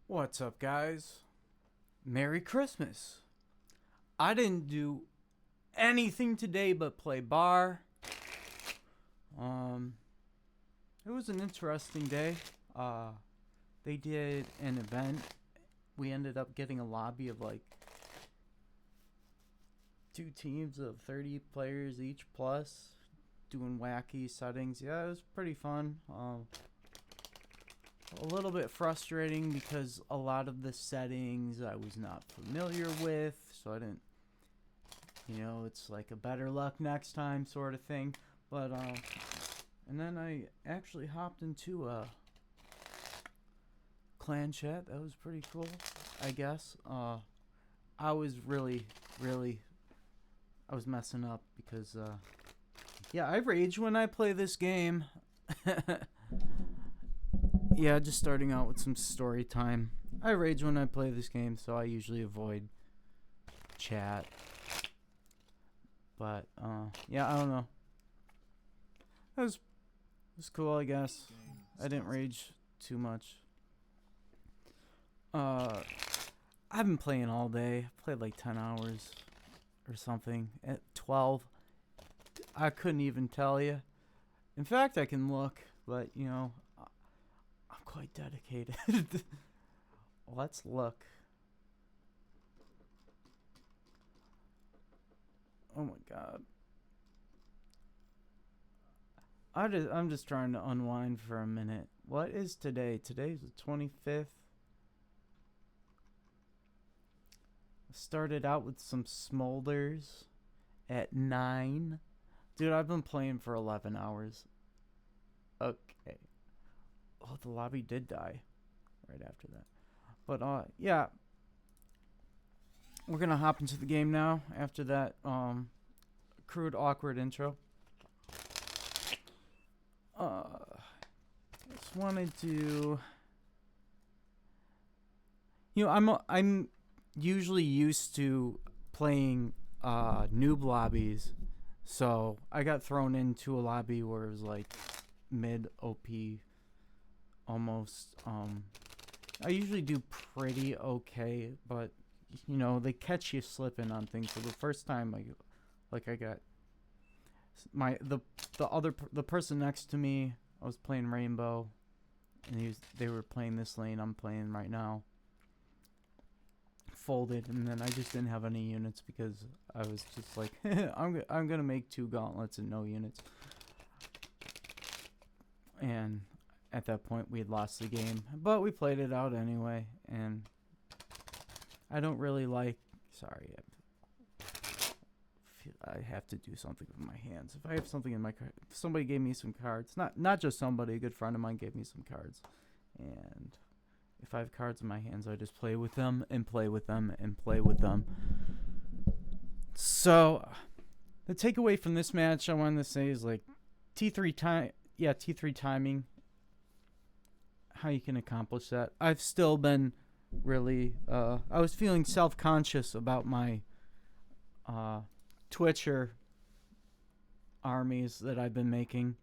What's up, guys? Merry Christmas. I didn't do anything today but play bar. Um, it was an interesting day. Uh, they did an event. We ended up getting a lobby of like two teams of 30 players each plus, doing wacky settings. Yeah, it was pretty fun. A little bit frustrating because a lot of the settings I was not familiar with, so I didn't, it's like a better luck next time sort of thing. But and then I actually hopped into a clan chat. That was pretty cool, I guess. I was really, I was messing up because yeah, I rage when I play this game. Yeah, just starting out with some story time. I rage when I play this game, so I usually avoid chat. But yeah, I don't know. It was cool, I guess. I didn't rage too much. I've been playing all day. I played like 10 hours or something. At 12, I couldn't even tell you. In fact, I can look, but I'm quite dedicated. Let's look. Oh my god. I'm just trying to unwind for a minute. What is today? Today's the 25th. I started out with some smolders at 9. Dude, I've been playing for 11 hours. Okay. Oh, the lobby did die right after that. But yeah. We're gonna hop into the game now after that crude awkward intro. Just wanted to, I'm usually used to playing noob lobbies, so I got thrown into a lobby where it was like mid OP almost. I usually do pretty okay, but they catch you slipping on things. So the first time I got the person next to me, I was playing Rainbow, and they were playing this lane I'm playing right now. Folded, and then I just didn't have any units because I was just like, I'm gonna make 2 gauntlets and no units. And at that point, we had lost the game, but we played it out anyway. And I don't really like. Sorry, I have to do something with my hands. If I have something in my card, somebody gave me some cards. Not just somebody, a good friend of mine gave me some cards, and if I have cards in my hands, I just play with them and play with them and play with them. So the takeaway from this match I wanted to say is like T3 timing. How you can accomplish that. I've still been really I was feeling self-conscious about my Twitcher armies that I've been making.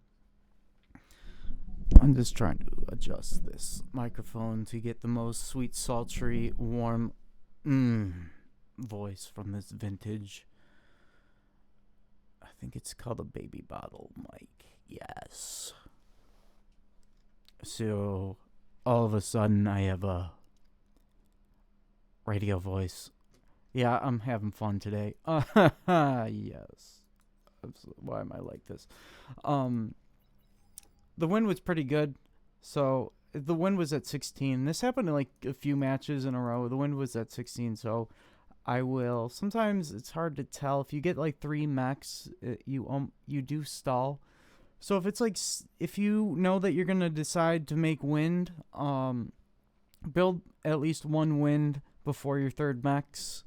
I'm just trying to adjust this microphone to get the most sweet, sultry, warm voice from this vintage. I think it's called a baby bottle mic. Yes. So all of a sudden I have a radio voice. Yeah, I'm having fun today. Yes. Why am I like this? The win was pretty good. So the win was at 16. This happened in like a few matches in a row. The win was at 16. So I will. Sometimes it's hard to tell. If you get like 3 mechs, you do stall. So if you know that you're gonna decide to make wind, build at least 1 wind before your 3rd mechs.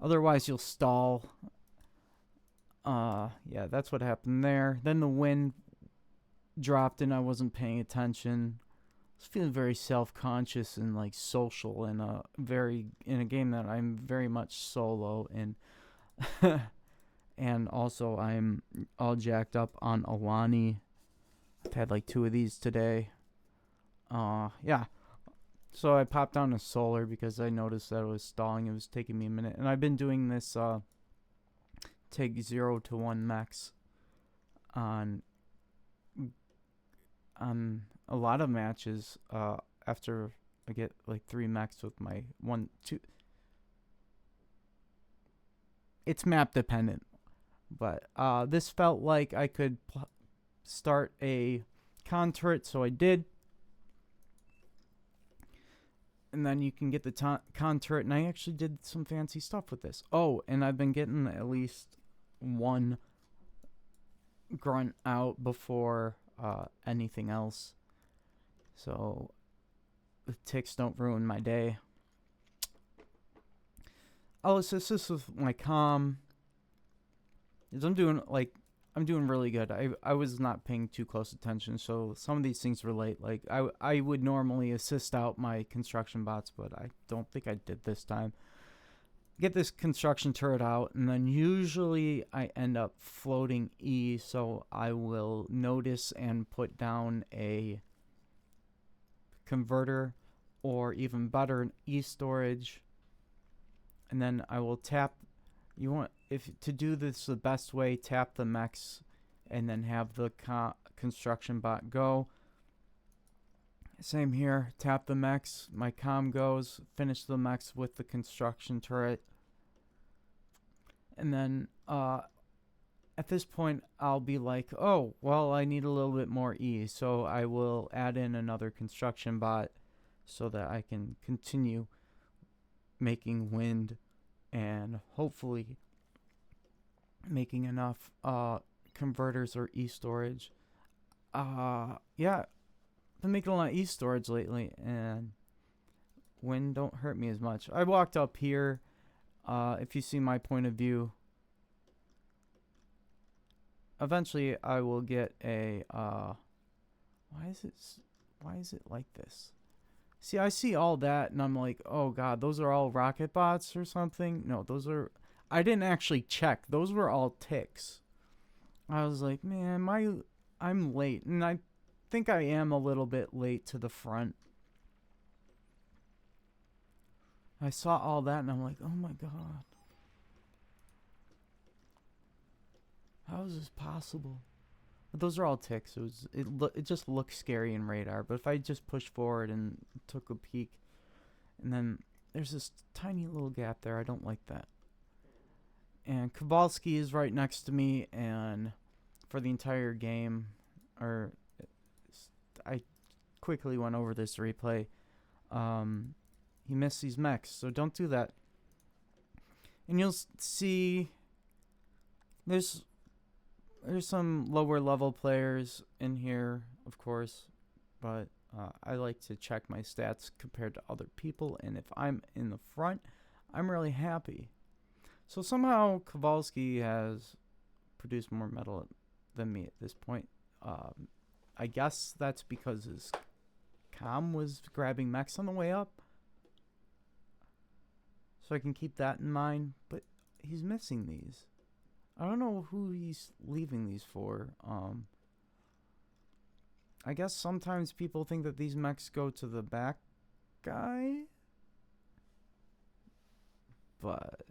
Otherwise, you'll stall. Yeah, that's what happened there. Then the wind dropped and I wasn't paying attention. I was feeling very self-conscious and like social in a game that I'm very much solo in. And also I'm all jacked up on Alani. I've had like 2 of these today. Yeah. So I popped down a solar because I noticed that it was stalling. It was taking me a minute. And I've been doing this take 0 to 1 mechs on a lot of matches after I get like 3 mechs with my 1 2. It's map dependent, but this felt like I could start a con turret, so I did. And then you can get the con turret, and I actually did some fancy stuff with this. Oh, and I've been getting at least 1 grunt out before anything else, so the ticks don't ruin my day. I'll assist this with my comm. I'm doing really good. I was not paying too close attention, so some of these things relate. Like I would normally assist out my construction bots, but I don't think I did this time. Get this construction turret out, and then usually I end up floating E, so I will notice and put down a converter, or even better, an E storage, and then I will tap. You want, if to do this the best way, tap the mechs and then have the construction bot go. Same here, tap the mechs, my comm goes, finish the mechs with the construction turret. And then at this point I'll be like, oh, well, I need a little bit more E, so I will add in another construction bot so that I can continue making wind and hopefully making enough converters or e-storage. Yeah, been making a lot of e-storage lately, and wind don't hurt me as much. I walked up here. If you see my point of view, eventually I will get a why is it like this? See, I see all that, and I'm like, oh god, those are all rocket bots or something. No, those are. I didn't actually check. Those were all ticks. I was like, man, I'm late, and I think I am a little bit late to the front. I saw all that, and I'm like, oh my god, how is this possible? But those are all ticks. It just looks scary in radar. But if I just push forward and took a peek, and then there's this tiny little gap there, I don't like that. And Kowalski is right next to me, and for the entire game, I quickly went over this replay. He missed these mechs, so don't do that. And you'll see there's some lower level players in here, of course, but I like to check my stats compared to other people, and if I'm in the front, I'm really happy. So somehow Kowalski has produced more metal than me at this point. I guess that's because his comm was grabbing mechs on the way up, so I can keep that in mind, but he's missing these. I don't know who he's leaving these for. I guess sometimes people think that these mechs go to the back guy, but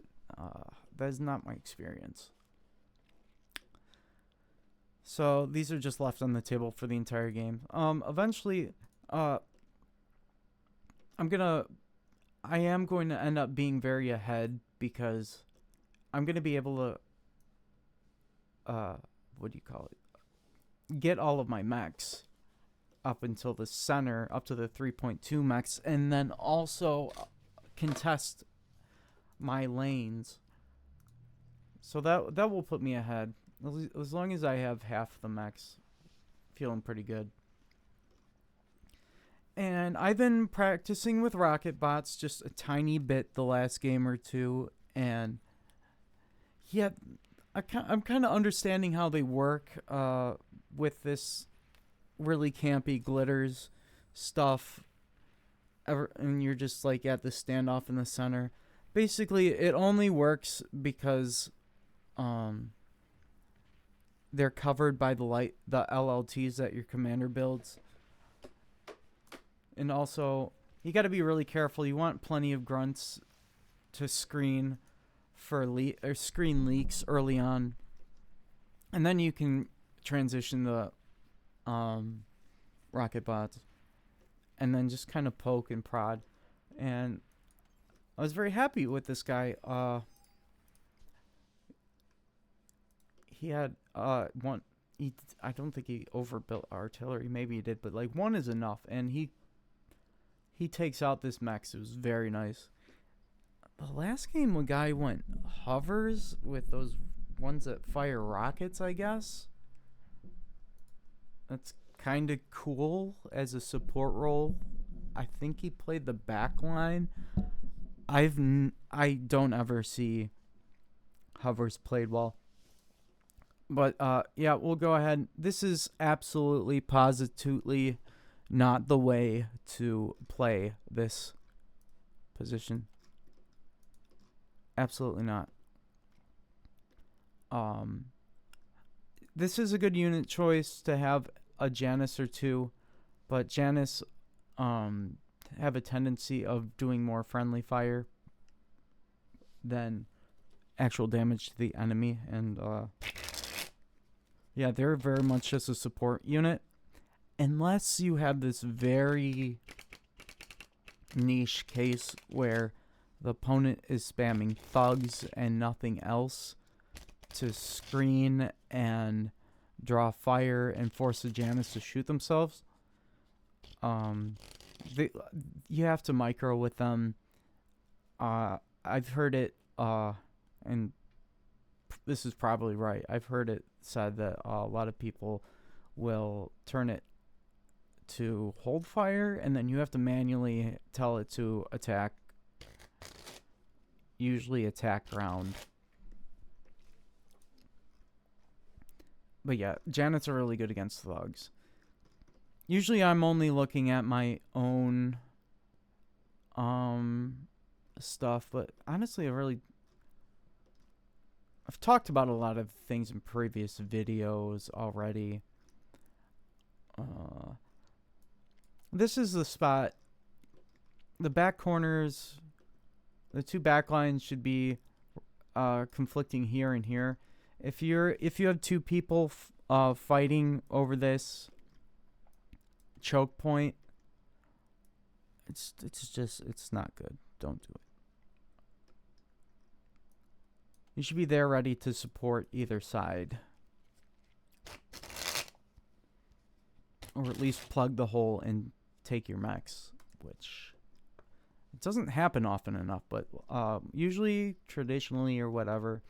that is not my experience. So these are just left on the table for the entire game. Eventually, I am going to end up being very ahead because I'm going to be able to what do you call it? Get all of my mechs up until the center, up to the 3.2 mechs, and then also contest my lanes. So that will put me ahead. As long as I have half the mechs, feeling pretty good. And I've been practicing with rocket bots just a tiny bit the last game or two, and yeah, I'm kind of understanding how they work with this really campy glitters stuff. And you're just like at the standoff in the center. Basically, it only works because they're covered by the LLTs that your commander builds. And also, You got to be really careful. You want plenty of grunts to screen for screen leaks early on, and then you can transition the rocket bots, and then just kind of poke and prod. And I was very happy with this guy. He had one. I don't think he overbuilt artillery. Maybe he did, but like one is enough, and he takes out this mech. It was very nice. The last game, a guy went hovers with those ones that fire rockets, I guess. That's kind of cool as a support role. I think he played the back line. I don't ever see hovers played well. But yeah, we'll go ahead. This is absolutely positively not the way to play this position. Absolutely not. This is a good unit choice to have a Janus or two, but Janus have a tendency of doing more friendly fire than actual damage to the enemy, and yeah, they're very much just a support unit, unless you have this very niche case where the opponent is spamming thugs and nothing else to screen and draw fire and force the Janus to shoot themselves. You have to micro with them. I've heard it, and this is probably right. I've heard it said that a lot of people will turn it to hold fire, and then you have to manually tell it to attack. Usually attack ground. But yeah, Janets are really good against thugs. Usually I'm only looking at my own stuff, but honestly I've talked about a lot of things in previous videos already. This is the spot. The back corners, the two back lines should be conflicting here and here. If you have two people fighting over this choke point, it's not good. Don't do it. You should be there ready to support either side, or at least plug the hole and take your mechs, which it doesn't happen often enough, but usually, traditionally or whatever,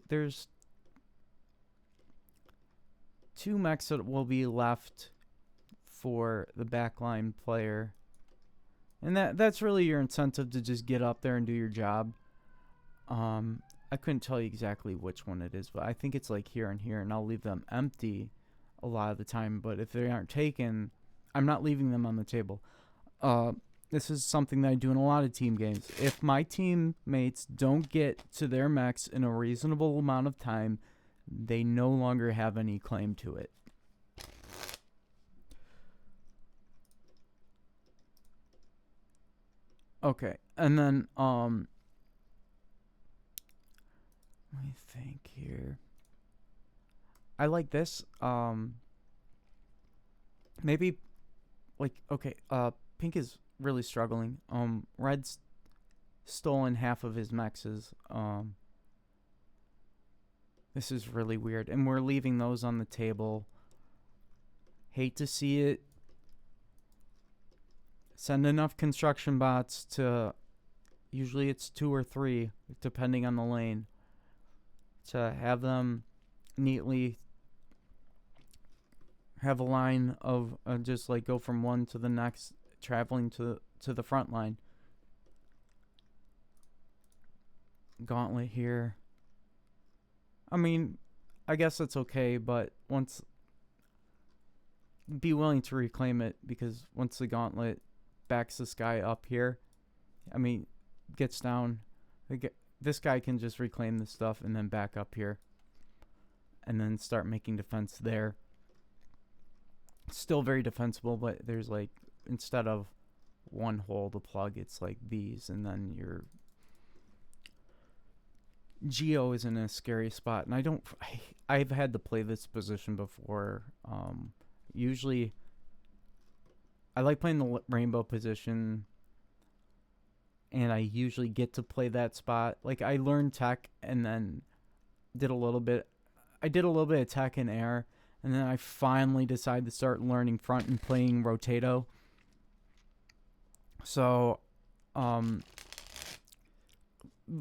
there's two mechs that will be left for the backline player, and that's really your incentive to just get up there and do your job. I couldn't tell you exactly which one it is, but I think it's like here and here, and I'll leave them empty a lot of the time, but if they aren't taken, I'm not leaving them on the table. This is something that I do in a lot of team games. If my teammates don't get to their mechs in a reasonable amount of time, they no longer have any claim to it. Okay, and then, let me think here. I like this. Maybe, like, okay, pink is really struggling. Red's stolen half of his mexes. This is really weird, and we're leaving those on the table. Hate to see it. Send enough construction bots to, usually it's 2 or 3, depending on the lane, to have them neatly have a line of just like go from one to the next, traveling to the front line. Gauntlet here. I mean, I guess that's okay, but be willing to reclaim it, because once the gauntlet backs this guy up here, I mean, gets down, this guy can just reclaim this stuff and then back up here and then start making defense there. Still very defensible, but there's like, instead of one hole to plug. It's like these, and then your Geo is in a scary spot, and I've had to play this position before. Usually, I like playing the rainbow position, and I usually get to play that spot. Like, I learned tech, and then did a little bit. I did a little bit of tech and air, and then I finally decided to start learning front and playing rotato. So,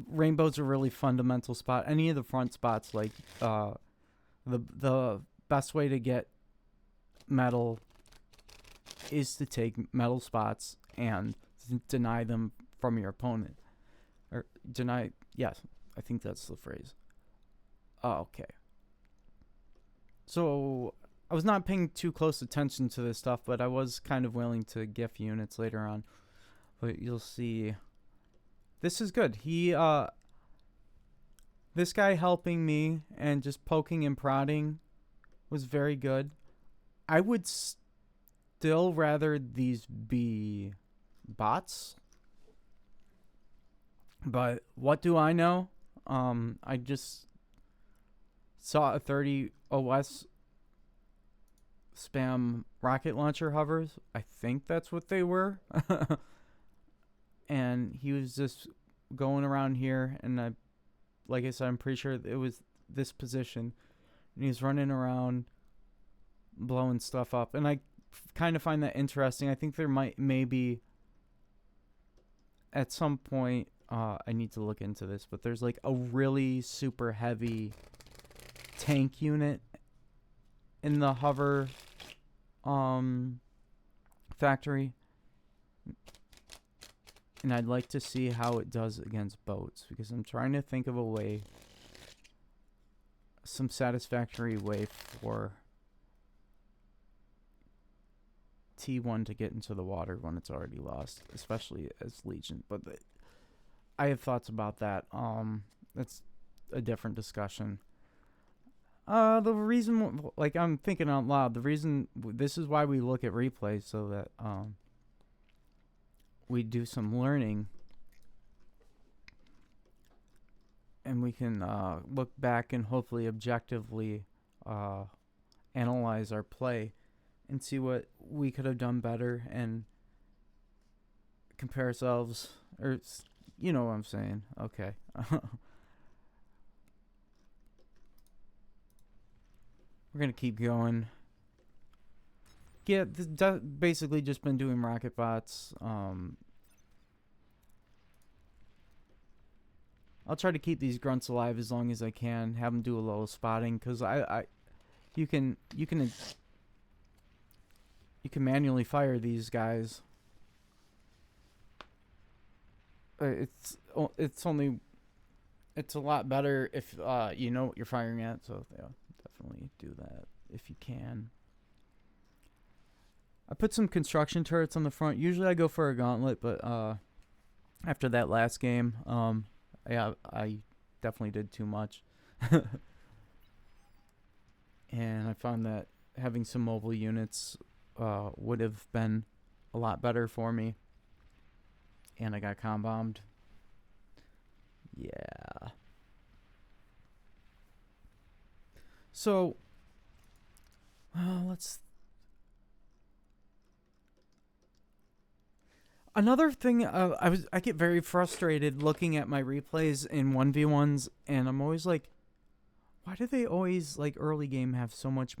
rainbow's a really fundamental spot. Any of the front spots, like the best way to get metal is to take metal spots and deny them from your opponent, or deny. Yes, I think that's the phrase. Okay. So I was not paying too close attention to this stuff, but I was kind of willing to GIF units later on. But you'll see. This is good. This guy helping me and just poking and prodding was very good. I would still rather these be bots. But what do I know? I just saw a 30 OS spam rocket launcher hovers. I think that's what they were. And he was just going around here, and like I said, I'm pretty sure it was this position, and he was running around blowing stuff up, and I kind of find that interesting. I think there maybe at some point, I need to look into this, but there's like a really super heavy tank unit in the hover factory, and I'd like to see how it does against boats, because I'm trying to think of a way, some satisfactory way for T1 to get into the water when it's already lost, especially as Legion. But I have thoughts about that. That's a different discussion. The reason, like, I'm thinking out loud, the reason, this is why we look at replays, so that we do some learning, and we can look back and hopefully objectively analyze our play and see what we could have done better, and compare ourselves, or you know what I'm saying. Okay. We're going to keep going. Yeah, basically just been doing rocket bots. I'll try to keep these grunts alive as long as I can. Have them do a little spotting, because you can manually fire these guys. It's a lot better if you know what you're firing at. So yeah, definitely do that if you can. I put some construction turrets on the front. Usually I go for a gauntlet, but after that last game, yeah, I definitely did too much. And I found that having some mobile units would have been a lot better for me. And I got com-bombed. Yeah. So, let's... Another thing, I get very frustrated looking at my replays in 1v1s, and I'm always like, why do they always, like, early game have so much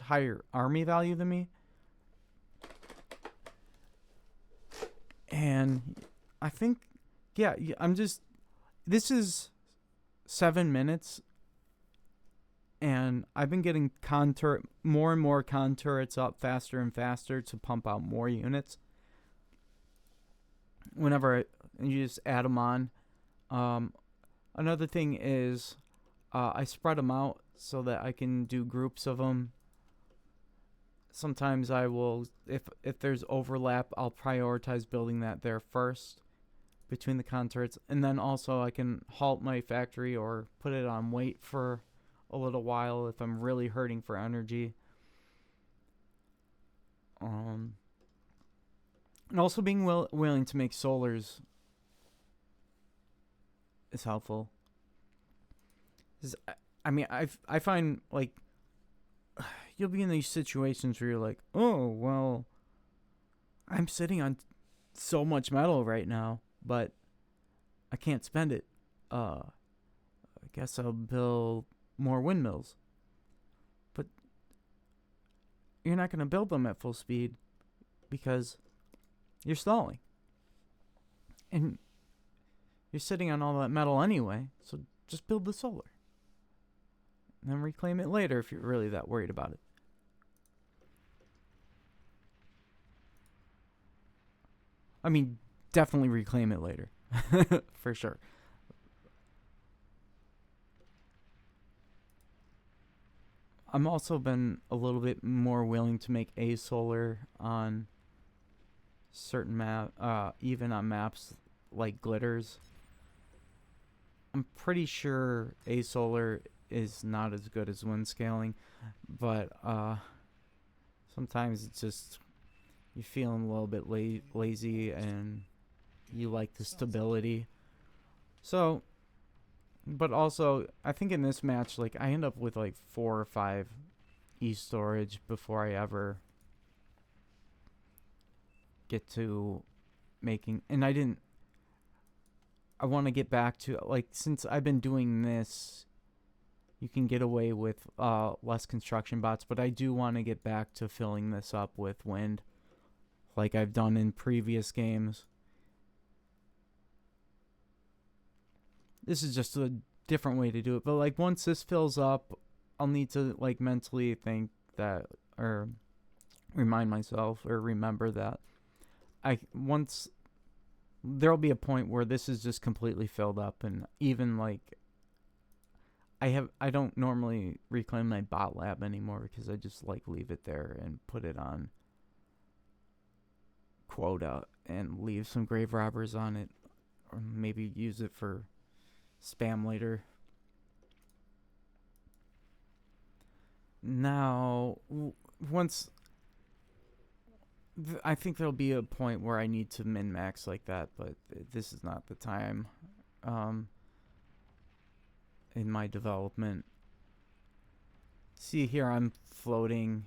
higher army value than me? And I think, yeah, this is 7 minutes, and I've been getting more and more con turrets up faster and faster to pump out more units. Whenever you just add them on. Another thing is I spread them out so that I can do groups of them. Sometimes I will, if there's overlap, I'll prioritize building that there first between the con turrets, and then also I can halt my factory or put it on wait for a little while if I'm really hurting for energy. And also being willing to make solars is helpful. 'Cause I mean, I find like you'll be in these situations where you're like, oh well, I'm sitting on so much metal right now, but I can't spend it. I guess I'll build more windmills. But you're not going to build them at full speed because you're stalling. And you're sitting on all that metal anyway, so just build the solar. And then reclaim it later if you're really that worried about it. I mean, definitely reclaim it later. For sure. I'm also been a little bit more willing to make a solar on certain even on maps like glitters. I'm pretty sure a solar is not as good as wind scaling, but sometimes it's just you're feeling a little bit lazy and you like the stability. So, but also I think in this match, like I end up with like 4 or 5 e-storage before I ever get to making, and I want to get back to, like, since I've been doing this, you can get away with less construction bots, but I do want to get back to filling this up with wind like I've done in previous games. This is just a different way to do it, but like once this fills up, I'll need to like mentally think that, or remind myself or remember that once there'll be a point where this is just completely filled up, and even like I don't normally reclaim my bot lab anymore because I just like leave it there and put it on quota and leave some grave robbers on it, or maybe use it for spam later. Now, once I think there'll be a point where I need to min-max like that, but this is not the time in my development. See here, I'm floating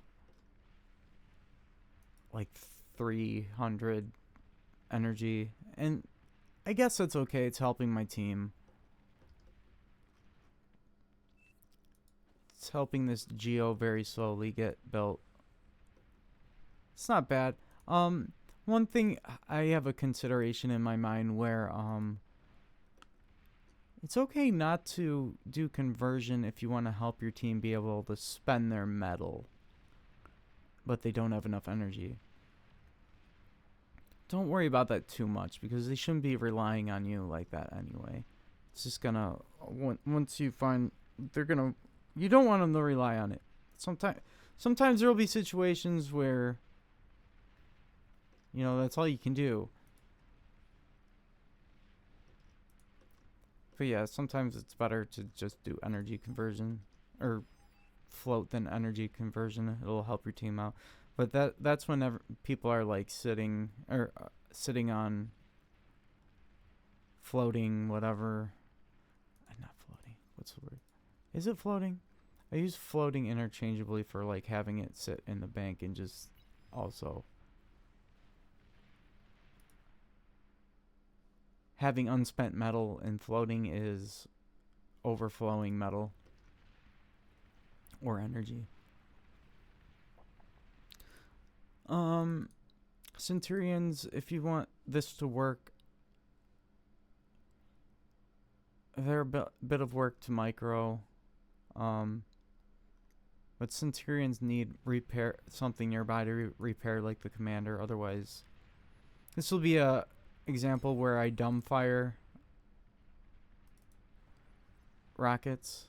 like 300 energy, and I guess that's okay. It's helping my team. It's helping this geo very slowly get built. It's not bad. One thing I have a consideration in my mind where it's okay not to do conversion if you want to help your team be able to spend their metal, but they don't have enough energy. Don't worry about that too much because they shouldn't be relying on you like that anyway. It's just gonna, once you find they're gonna, you don't want them to rely on it. Sometimes there will be situations where, you know, that's all you can do. But yeah, sometimes it's better to just do energy conversion or float than energy conversion. It'll help your team out. But that's whenever people are like sitting on floating, whatever. Not floating. What's the word? Is it floating? I use floating interchangeably for like having it sit in the bank and just also having unspent metal, and floating is overflowing metal or energy. Centurions, if you want this to work, they're a bit of work to micro. But Centurions need something nearby to repair, like the commander. Otherwise, this will be a example where I dumbfire rockets.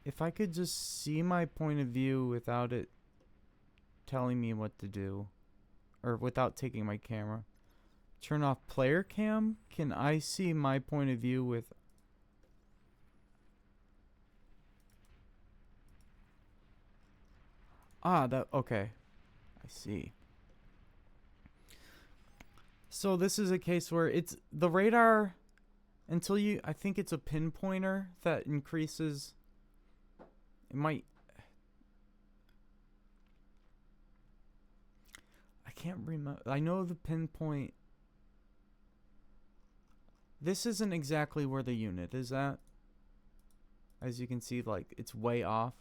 If I could just see my point of view without it telling me what to do, or without taking my camera. Turn off player cam. Can I see my point of view with... okay. I see. So this is a case where it's the radar until you, I think it's a pinpointer that increases. It might. I can't remember. I know the pinpoint. This isn't exactly where the unit is at. As you can see, like, it's way off.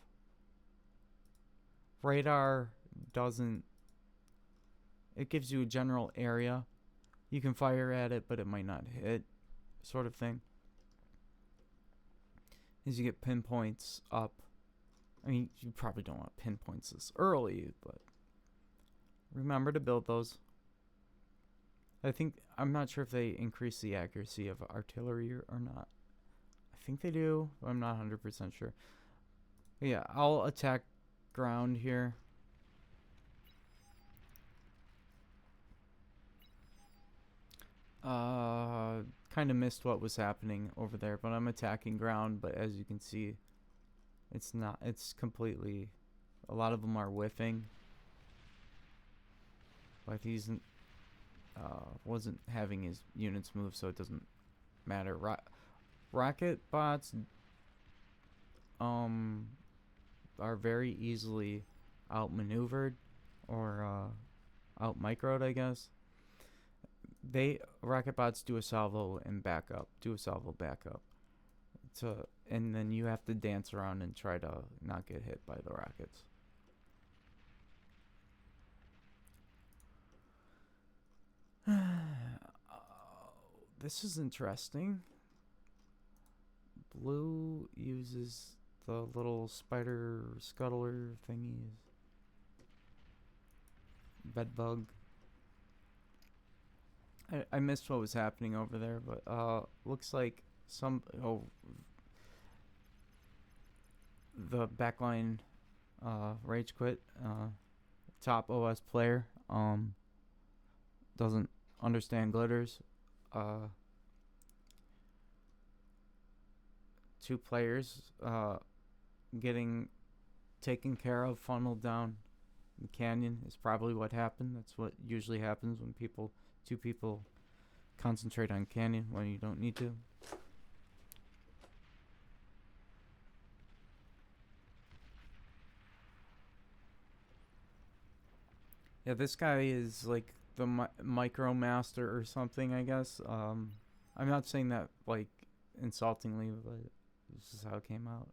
Radar doesn't. It gives you a general area. You can fire at it, but it might not hit, sort of thing. As you get pinpoints up. I mean, you probably don't want pinpoints this early, but remember to build those. I'm not sure if they increase the accuracy of artillery or not. I think they do, but I'm not 100% sure. But yeah, I'll attack ground here. Kind of missed what was happening over there, but I'm attacking ground, but as you can see, it's completely, a lot of them are whiffing. Like these, wasn't having his units move, so it doesn't matter. Rocket bots, are very easily outmaneuvered or, out-microed, I guess. Rocket bots do a salvo and backup, and then you have to dance around and try to not get hit by the rockets. This is interesting. Blue uses the little spider scuttler thingies. Bedbug. I missed what was happening over there, but looks like the backline rage quit. Top OS player doesn't understand glitters. 2 players getting taken care of, funneled down the canyon is probably what happened. That's what usually happens when 2 people concentrate on canyon when you don't need to. Yeah, this guy is like the micro master or something, I guess. I'm not saying that like insultingly, but this is how it came out.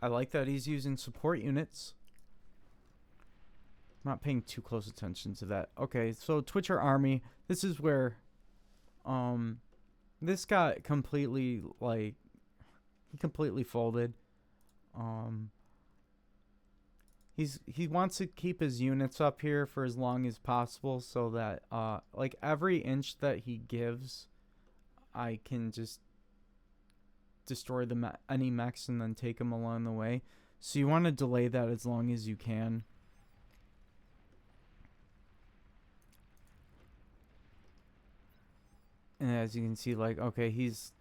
I like that he's using support units. I'm not paying too close attention to that. Okay, so Twitcher Army. This is where this got completely, like, he completely folded. He wants to keep his units up here for as long as possible, so that like every inch that he gives, I can just destroy any mechs and then take them along the way. So you want to delay that as long as you can. And as you can see, like, okay, he's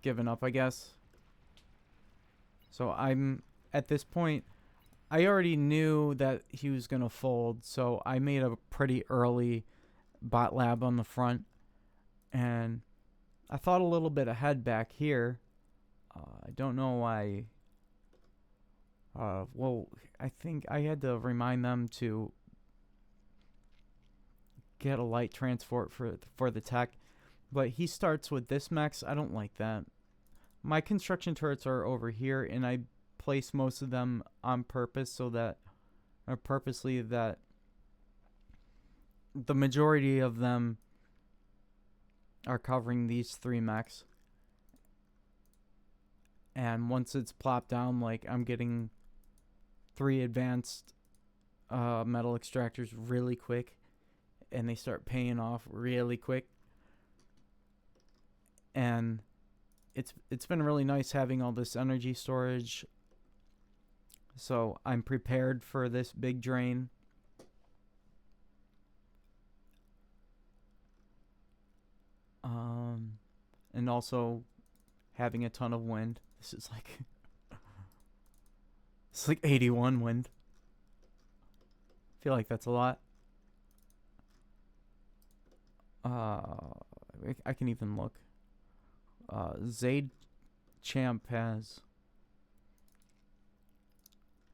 given up, I guess. So I'm at this point, I already knew that he was going to fold, so I made a pretty early bot lab on the front. And I thought a little bit ahead back here. I don't know why. Well, I think I had to remind them to get a light transport for the tech. But he starts with this mechs. I don't like that. My construction turrets are over here, and I place most of them on purpose so that, or purposely, that the majority of them are covering these 3 mechs. And once it's plopped down, like, I'm getting 3 advanced metal extractors really quick, and they start paying off really quick. And it's been really nice having all this energy storage. So I'm prepared for this big drain. And also having a ton of wind. This is like It's like 81 wind. Feel like that's a lot. I can even look. Zaid Champ has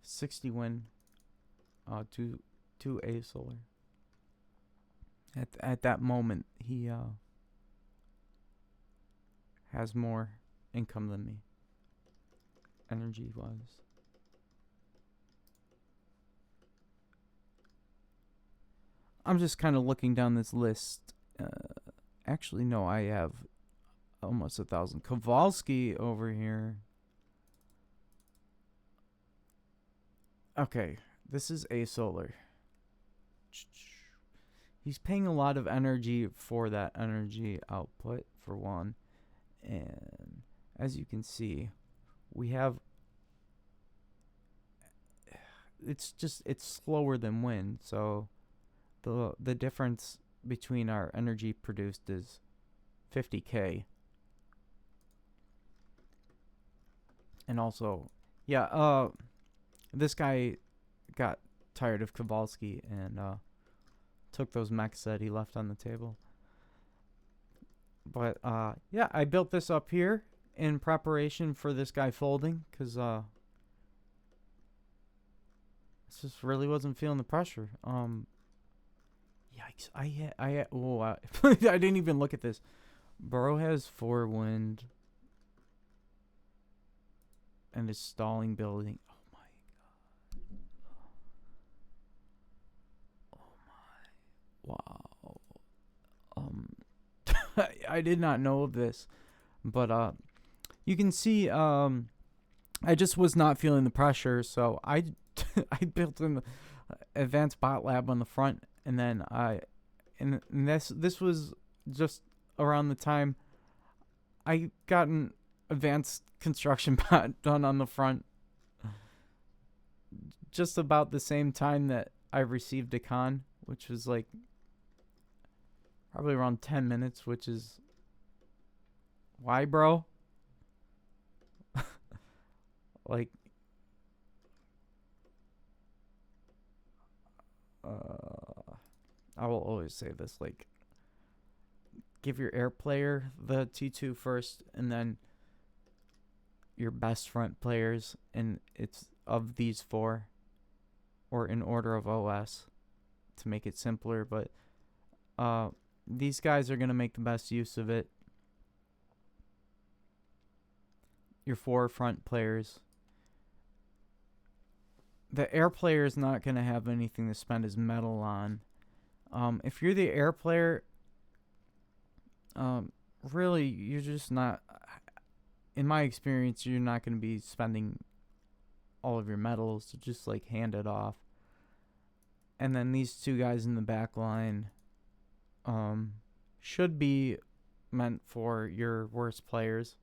60 wind. To A solar. At that moment, he has more income than me, energy wise. I'm just kind of looking down this list. Actually, no, I have almost 1,000. Kowalski over here. Okay, this is A solar. He's paying a lot of energy for that energy output, for one. And as you can see, we have... It's slower than wind, so the difference between our energy produced is 50k. And also, yeah, this guy got tired of Kowalski and took those mechs that he left on the table. But yeah, I built this up here in preparation for this guy folding, because just really wasn't feeling the pressure. Yikes! I didn't even look at this. Burrow has 4 wind and is stalling building. Oh my god! Wow. I did not know of this, but you can see I just was not feeling the pressure, so I I built an advanced bot lab on the front, and then this was just around the time I got an advanced construction bot done on the front, just about the same time that I received a con, which was like probably around 10 minutes, which is why, bro? Like, I will always say this, like, give your air player the T2 first, and then your best front players, and it's of these 4, or in order of OS, to make it simpler, but these guys are going to make the best use of it. Your 4 front players. The air player is not going to have anything to spend his metal on. If you're the air player, really, you're just not... In my experience, you're not going to be spending all of your metals to just, like, hand it off. And then these 2 guys in the back line should be meant for your worst players.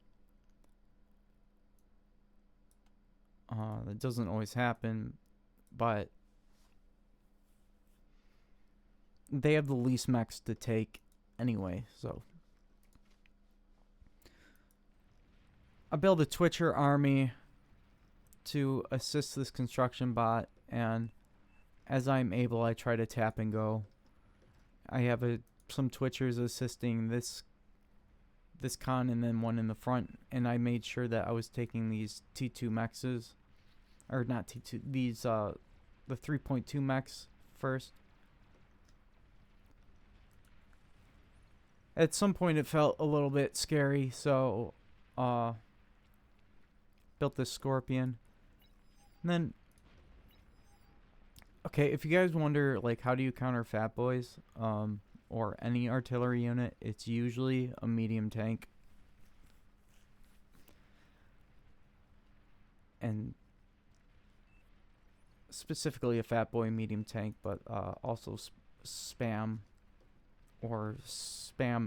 That doesn't always happen, but they have the least mechs to take anyway, so. I build a Twitcher army to assist this construction bot, and as I'm able, I try to tap and go. I have some Twitchers assisting this con, and then one in the front, and I made sure that I was taking these T2 mexes, or not T2, these the 3.2 mechs first. At some point it felt a little bit scary, so built this Scorpion. And then, okay, if you guys wonder, like, how do you counter Fat Boys, or any artillery unit, it's usually a medium tank. And specifically a Fat Boy medium tank, but also spam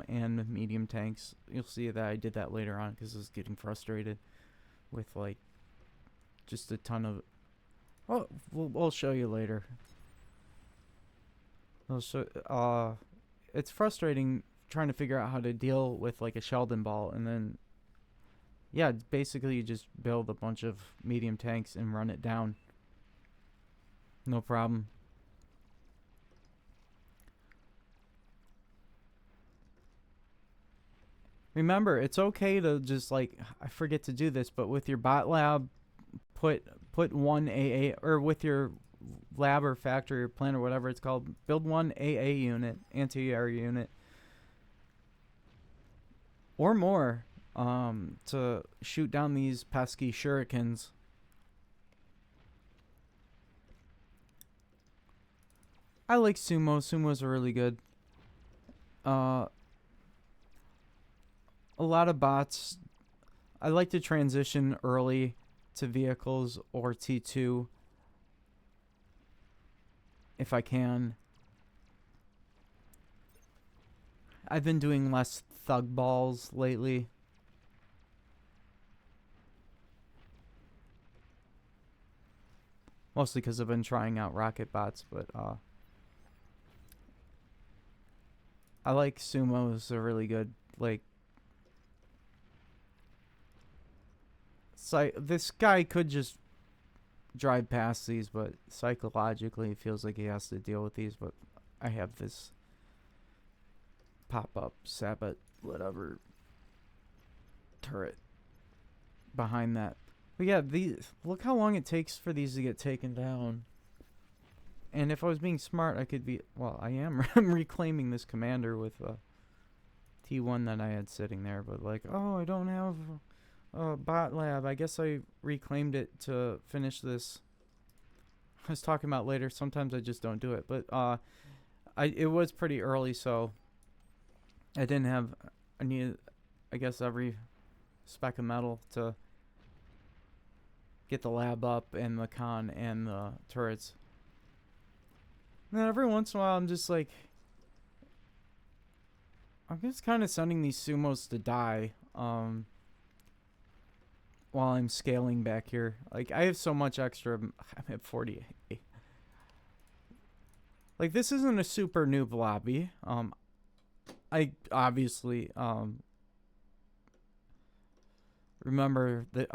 and medium tanks. You'll see that I did that later on because I was getting frustrated with, like, just a ton of... Oh, we'll show you later. It's frustrating trying to figure out how to deal with, like, a Sheldon ball, and then Yeah, basically you just build a bunch of medium tanks and run it down. No problem. Remember, it's okay to just like, I forget to do this, but with your bot lab, put one AA, or with your lab or factory or plant or whatever it's called, build one AA unit, anti-air unit, or more, to shoot down these pesky shurikens. I like sumo. Sumos are really good. Uh, a lot of bots. I like to transition early to vehicles or T2 if I can. I've been doing less thug balls lately. Mostly because I've been trying out rocket bots, but I like sumos. They're really good. Like, this guy could just drive past these, but psychologically it feels like he has to deal with these. But I have this pop-up Sabbat whatever turret behind that. But yeah, look how long it takes for these to get taken down. And if I was being smart, I could be, well, I am reclaiming this commander with a T1 that I had sitting there. But like, oh, I don't have a bot lab. I guess I reclaimed it to finish this. I was talking about later. Sometimes I just don't do it. But it was pretty early, so I didn't have, I needed, I guess, every speck of metal to get the lab up and the con and the turrets. And then every once in a while, I'm just like, I'm just kind of sending these sumos to die while I'm scaling back here. Like, I have so much extra. I'm at 48. Like, this isn't a super noob lobby. I obviously remember that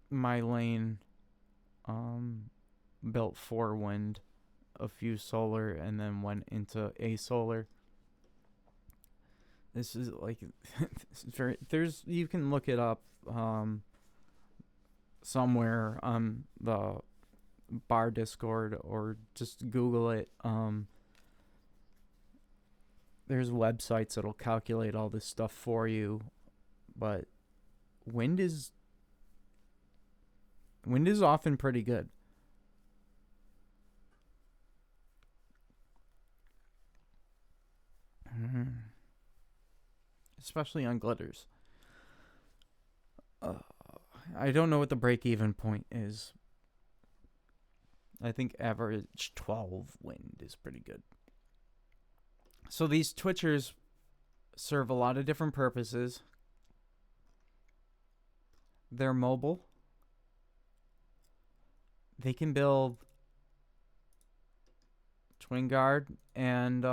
my lane built 4 wind, a few solar, and then went into a solar. This is like this is very, you can look it up somewhere on the bar Discord or just Google it. There's websites that'll calculate all this stuff for you, but wind is often pretty good. Especially on glitters. I don't know what the break-even point is. I think average 12 wind is pretty good. So these Twitchers serve a lot of different purposes. They're mobile. They can build Twin Guard and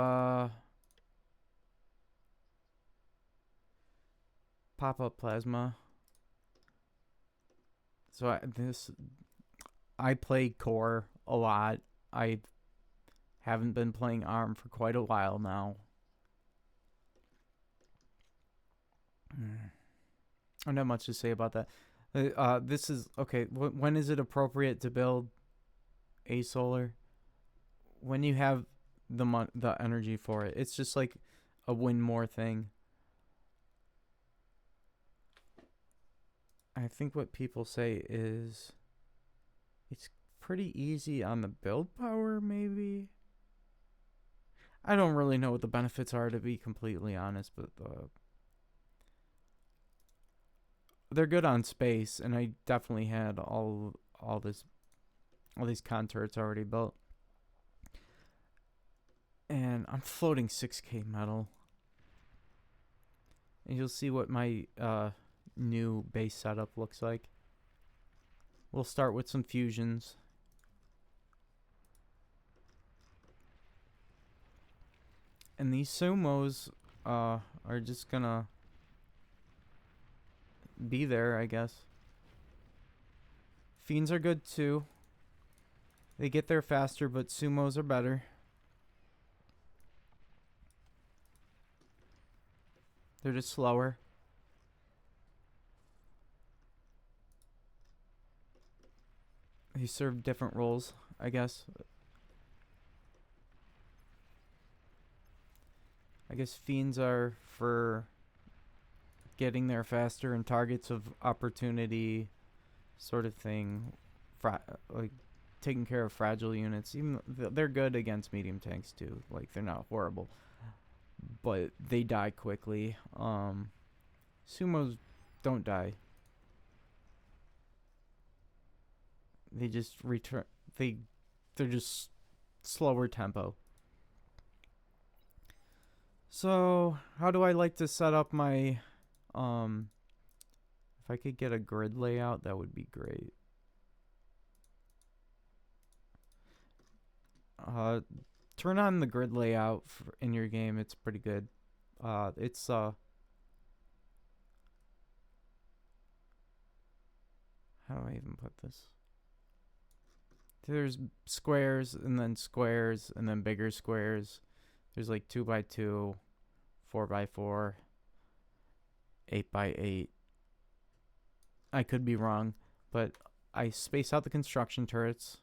pop-up plasma. So I play core a lot. I haven't been playing ARM for quite a while now. I don't have much to say about that. This is okay. When is it appropriate to build a solar? When you have the energy for it. It's just like a win more thing. I think what people say is it's pretty easy on the build power, maybe. I don't really know what the benefits are, to be completely honest, but they're good on space, and I definitely had all these con turrets already built. And I'm floating 6k metal. And you'll see what my new base setup looks like. We'll start with some fusions. And these sumos are just gonna be there, I guess. Fiends are good too. They get there faster, but sumos are better. They're just slower. They serve different roles, I guess. I guess fiends are for getting there faster and targets of opportunity sort of thing. Like taking care of fragile units. Even they're good against medium tanks too. Like they're not horrible, but they die quickly. Sumos don't die. They just return. They're just slower tempo. So how do I like to set up my if I could get a grid layout, that would be great. Turn on the grid layout in your game. It's pretty good. It's how do I even put this? There's squares and then bigger squares. There's like 2x2, 4x4, 8x8. I could be wrong, but I space out the construction turrets.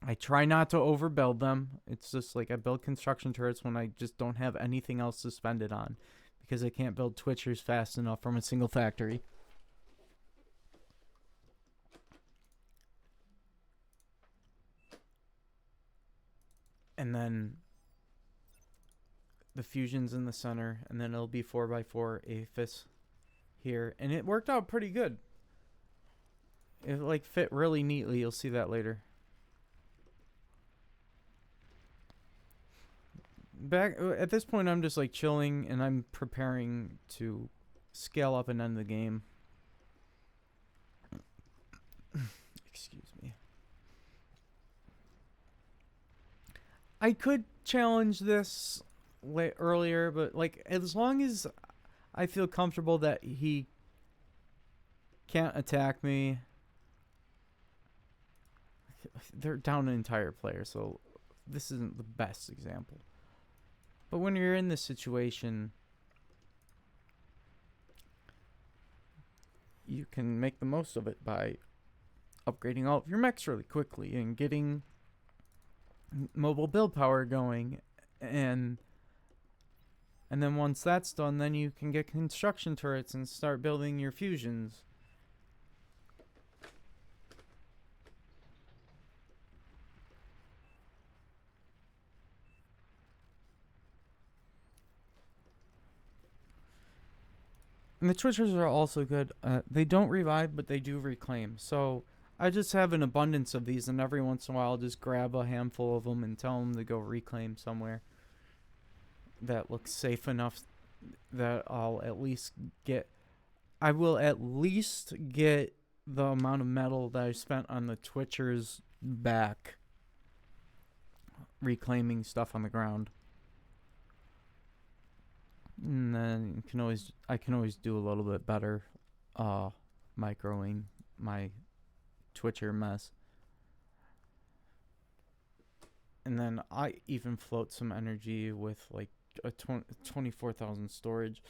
I try not to overbuild them. It's just like I build construction turrets when I just don't have anything else to spend it on, because I can't build Twitchers fast enough from a single factory. And then the fusions in the center, and then it'll be 4x4 Aphis here. And it worked out pretty good. It like fit really neatly. You'll see that later. Back at this point, I'm just like chilling, and I'm preparing to scale up and end the game. Excuse me. I could challenge this earlier, but like as long as I feel comfortable that he can't attack me. They're down an entire player, so this isn't the best example. But when you're in this situation, you can make the most of it by upgrading all of your mechs really quickly and getting mobile build power going, and then once that's done, then you can get construction turrets and start building your fusions. And the Twitchers are also good. They don't revive, but they do reclaim. So I just have an abundance of these, and every once in a while I'll just grab a handful of them and tell them to go reclaim somewhere that looks safe enough that I'll at least get... I will at least get the amount of metal that I spent on the Twitchers back reclaiming stuff on the ground. And then I can always do a little bit better microing my Twitcher mess. And then I even float some energy with like a 24,000 storage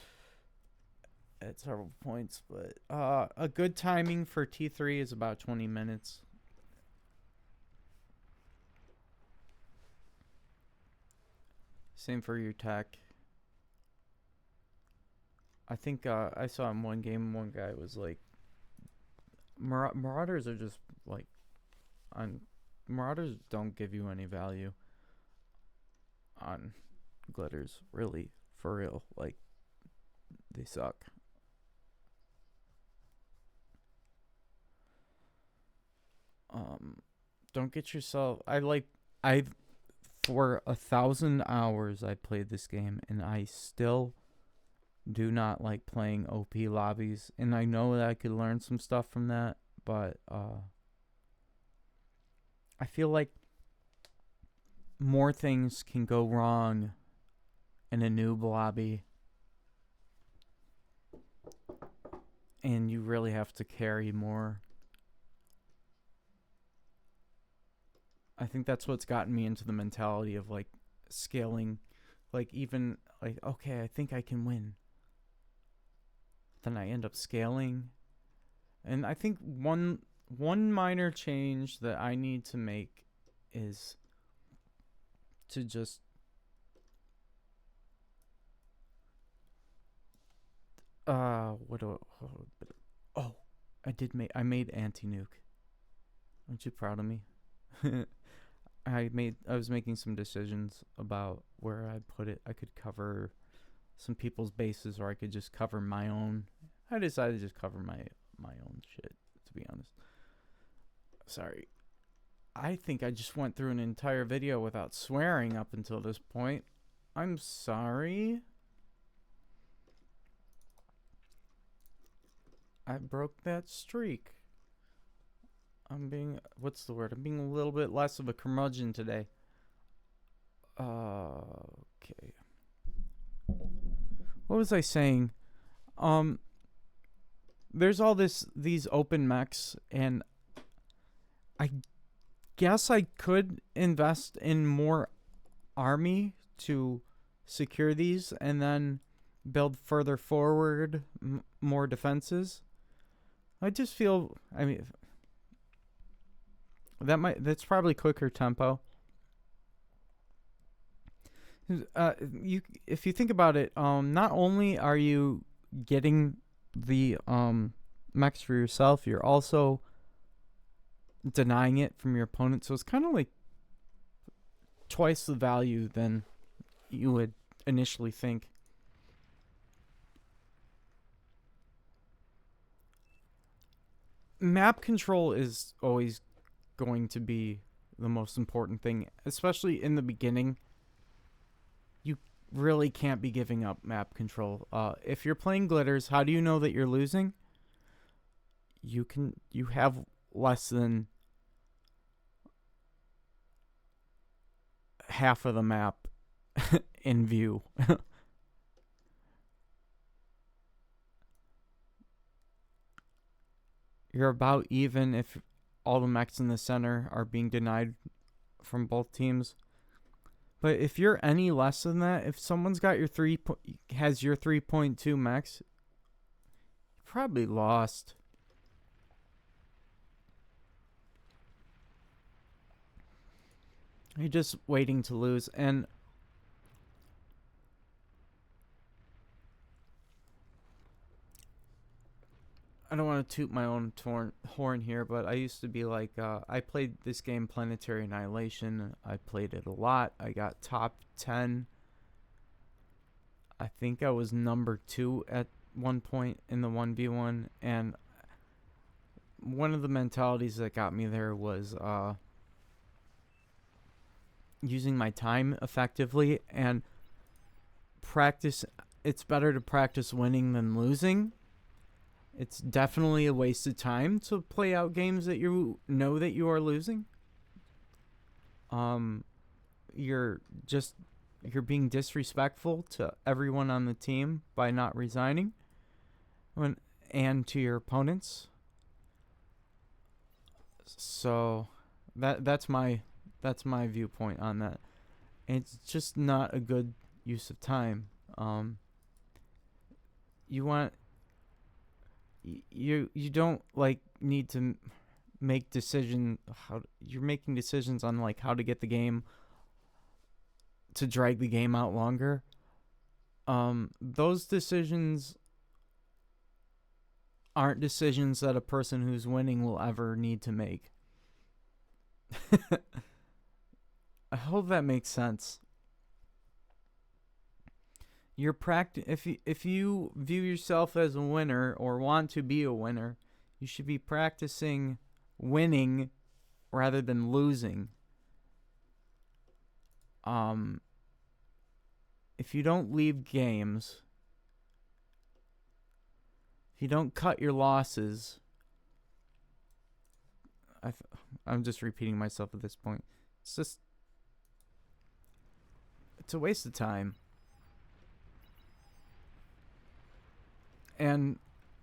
at several points, but a good timing for T3 is about 20 minutes. Same for your tech. I think I saw in one game, one guy was like, Marauders are just like, Marauders don't give you any value on glitters, really, for real. Like, they suck. Don't get yourself... for 1,000 hours I played this game, and I still do not like playing OP lobbies, and I know that I could learn some stuff from that, but I feel like more things can go wrong in a noob lobby and you really have to carry more. I think that's what's gotten me into the mentality of like scaling, like even like, okay, I think I can win. Then I end up scaling. And I think one minor change that I need to make is to just what do oh, I made anti-nuke. Aren't you proud of me? I was making some decisions about where I'd put it. I could cover some people's bases, or I could just cover my own. I decided to just cover my own shit, to be honest. Sorry. I think I just went through an entire video without swearing up until this point. I'm sorry. I broke that streak. what's the word? I'm being a little bit less of a curmudgeon today. Okay. What was I saying? There's all these open mechs, and I guess I could invest in more army to secure these, and then build further forward more defenses. I just feel, I mean, that's probably quicker tempo. If you think about it, not only are you getting the mechs for yourself, you're also denying it from your opponent. So it's kind of like twice the value than you would initially think. Map control is always going to be the most important thing, especially in the beginning. You really can't be giving up map control. If you're playing glitters, how do you know that you're losing? You have less than half of the map in view. You're about even if all the mechs in the center are being denied from both teams. But if you're any less than that, if someone's got your 3.2 mechs, you probably lost. You're just waiting to lose. And I don't want to toot my own horn here, but I used to be like, I played this game, Planetary Annihilation. I played it a lot. I got top 10. I think I was number 2 at one point in the 1v1. And one of the mentalities that got me there was using my time effectively and practice. It's better to practice winning than losing. It's definitely a waste of time to play out games that you know that you are losing. You're being disrespectful to everyone on the team by not resigning, and to your opponents. So that's my viewpoint on that. It's just not a good use of time. You don't like need to make you're making decisions on like how to get the game to drag the game out longer. Those decisions aren't decisions that a person who's winning will ever need to make. I hope that makes sense. If you view yourself as a winner or want to be a winner, you should be practicing winning rather than losing. If you don't leave games, if you don't cut your losses, I'm just repeating myself at this point. It's a waste of time. And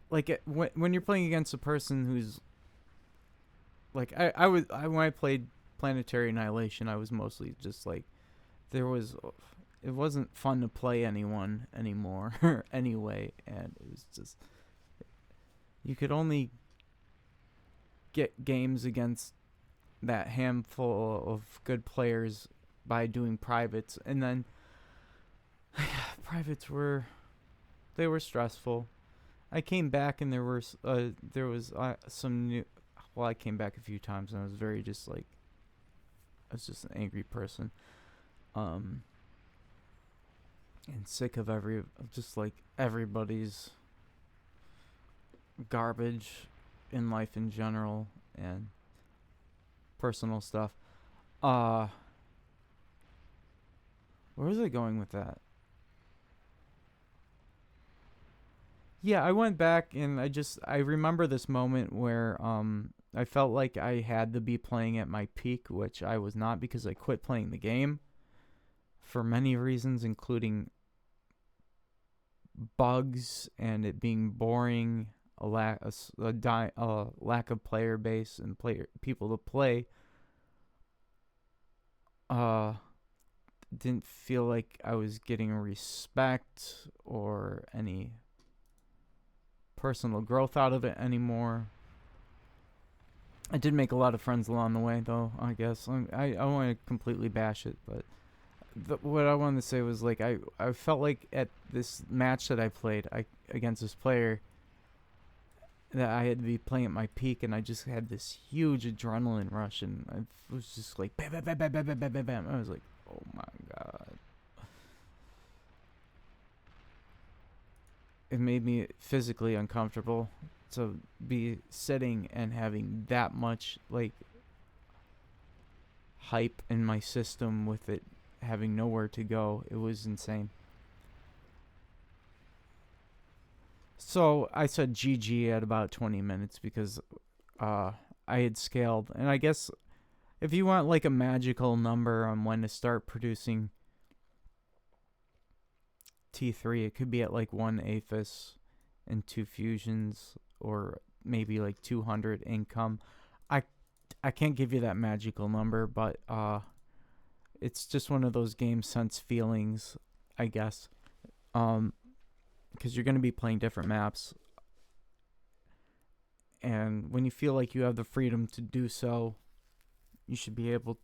like when you're playing against a person who's like when I played Planetary Annihilation, I was mostly just like there was it wasn't fun to play anyone anymore anyway, and it was just you could only get games against that handful of good players by doing privates, and then privates were they were stressful. I came back and there was some new. Well, I came back a few times and I was very just like I was just an angry person, and sick of just like everybody's garbage in life in general and personal stuff. Where was I going with that? Yeah, I went back and I remember this moment where I felt like I had to be playing at my peak, which I was not because I quit playing the game for many reasons, including bugs and it being boring, a lack of player base and people to play. Didn't feel like I was getting respect or any personal growth out of it anymore. I did make a lot of friends along the way, though. I guess I don't want to completely bash it, but what I wanted to say was like I felt like at this match that I played against this player that I had to be playing at my peak, and I just had this huge adrenaline rush, and I was just like bam, bam, bam, bam, bam, bam, bam, bam, bam. I was like, oh my god. It made me physically uncomfortable to be sitting and having that much like hype in my system with it having nowhere to go. It was insane. So I said GG at about 20 minutes because I had scaled. And I guess if you want like a magical number on when to start producing T3, it could be at like 1 Aphis and 2 fusions, or maybe like 200 income. I can't give you that magical number, but it's just one of those game sense feelings, I guess. Because you're going to be playing different maps, and when you feel like you have the freedom to do so, you should be able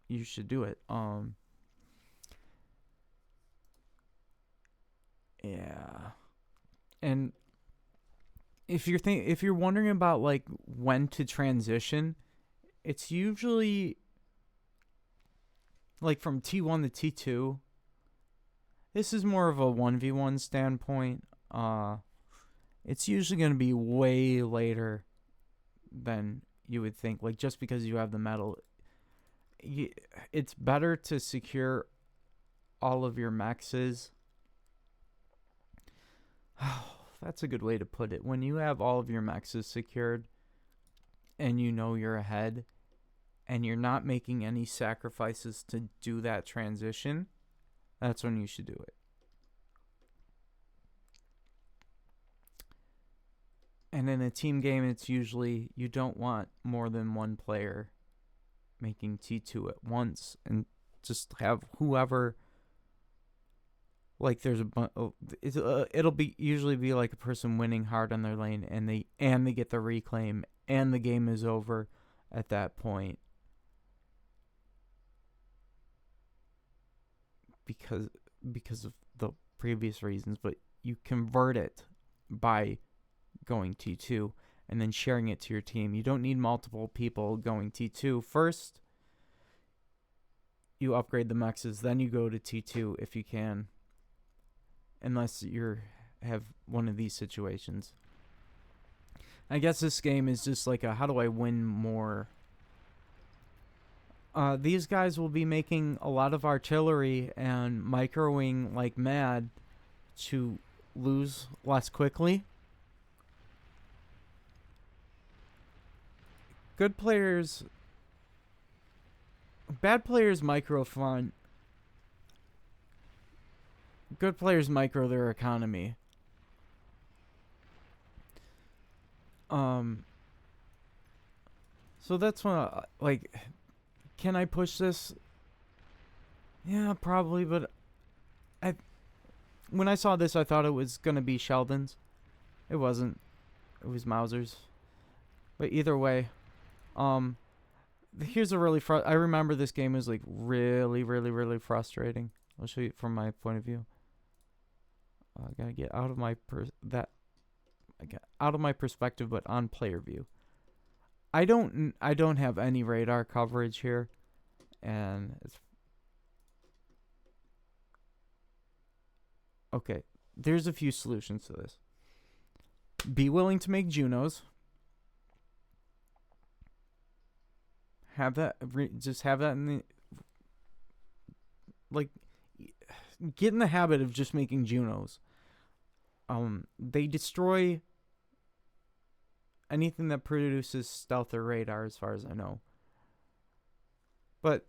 you should do it. Yeah. And if you're wondering about like when to transition, it's usually like from T1 to T2. This is more of a 1v1 standpoint. It's usually going to be way later than you would think. Like just because you have the metal, it's better to secure all of your maxes. That's a good way to put it. When you have all of your maxes secured and you know you're ahead and you're not making any sacrifices to do that transition, that's when you should do it. And in a team game, it's usually you don't want more than one player making T2 at once, and just have whoever, like there's it'll be usually be like a person winning hard on their lane, and they get the reclaim and the game is over at that point, because of the previous reasons. But you convert it by going T2 and then sharing it to your team. You don't need multiple people going T2 first. You upgrade the mexes, then you go to T2 if you can, unless you have one of these situations. I guess this game is just like a how do I win more. These guys will be making a lot of artillery and microing like mad to lose less quickly. Good players, bad players micro front. Good players micro their economy. Um, so that's when, like, can I push this? Yeah, probably, but I when I saw this, I thought it was gonna be Sheldon's. It wasn't. It was Mauser's. But either way, um, here's a really I remember this game was like really, really, really frustrating. I'll show you from my point of view. I gotta get out of my I got out of my perspective, but on player view. I don't have any radar coverage here, and it's okay. There's a few solutions to this. Be willing to make Junos. Have that. Just have that in the like. Get in the habit of just making Junos. They destroy anything that produces stealth or radar, as far as I know. But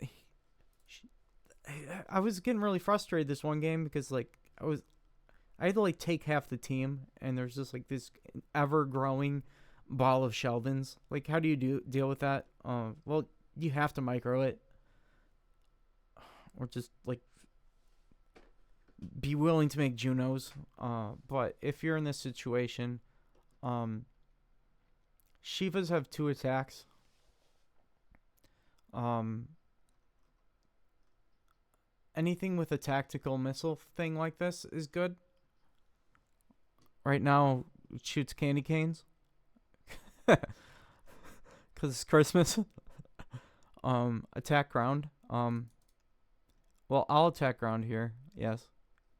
I was getting really frustrated this one game because like I had to like take half the team, and there's just like this ever growing ball of Sheldons. Like, how do you deal with that? Well, you have to micro it, or just like be willing to make Junos. But if you're in this situation, Shivas have 2 attacks. Anything with a tactical missile thing like this is good. Right now, it shoots candy canes. Because it's Christmas. Attack ground. Well, I'll attack ground here. Yes.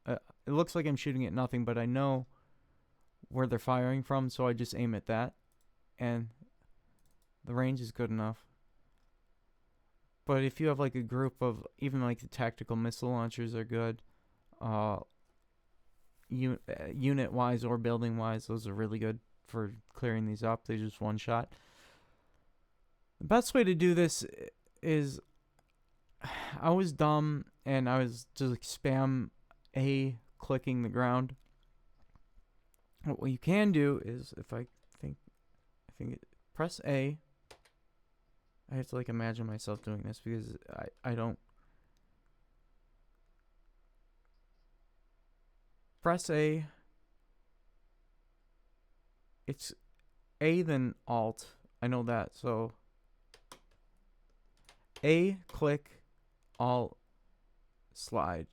It looks like I'm shooting at nothing, but I know where they're firing from, so I just aim at that. And the range is good enough. But if you have like a group of, even like the tactical missile launchers are good. Unit wise or building wise, those are really good for clearing these up. They just one shot. The best way to do this is, I was dumb and I was just like spam A clicking the ground. What you can do is, if I think press A. I have to like imagine myself doing this because I don't. Press A. It's A then Alt. I know that. So A, click, Alt, slide.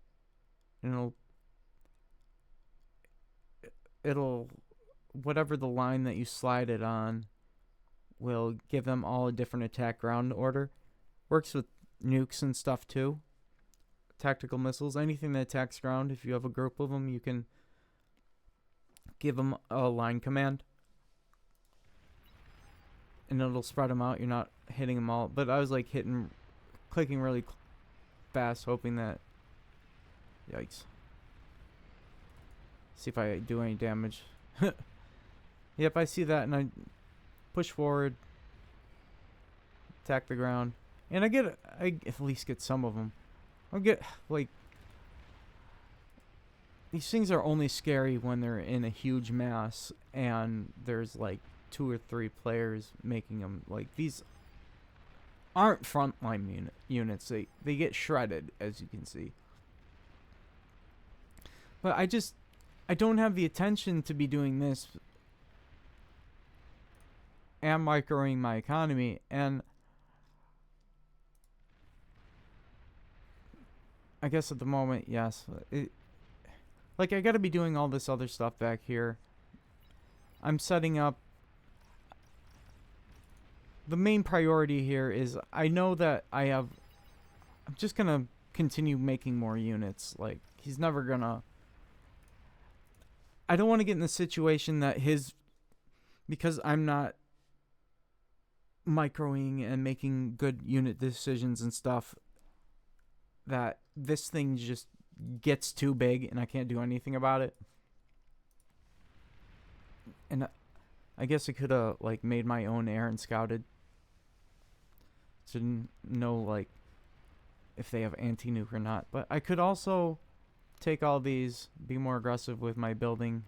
And it'll whatever the line that you slide it on will give them all a different attack ground order. Works with nukes and stuff too. Tactical missiles, anything that attacks ground. If you have a group of them, you can give them a line command, and it'll spread them out. You're not hitting them all, but I was like clicking really fast, hoping that. Yikes! See if I do any damage. Yep, I see that, and I push forward, attack the ground, and I at least get some of them. I'll get like. These things are only scary when they're in a huge mass and there's like 2 or 3 players making them. Like, these aren't frontline units. They get shredded, as you can see. But I don't have the attention to be doing this and microing my economy, and I guess at the moment, yes. Like, I gotta be doing all this other stuff back here. I'm setting up. The main priority here is, I know that I'm just gonna continue making more units. Like, he's never gonna. I don't want to get in the situation that because I'm not microing and making good unit decisions and stuff, that this thing just gets too big and I can't do anything about it. And I guess I could have like made my own air and scouted to know like if they have anti-nuke or not. But I could also take all these, be more aggressive with my building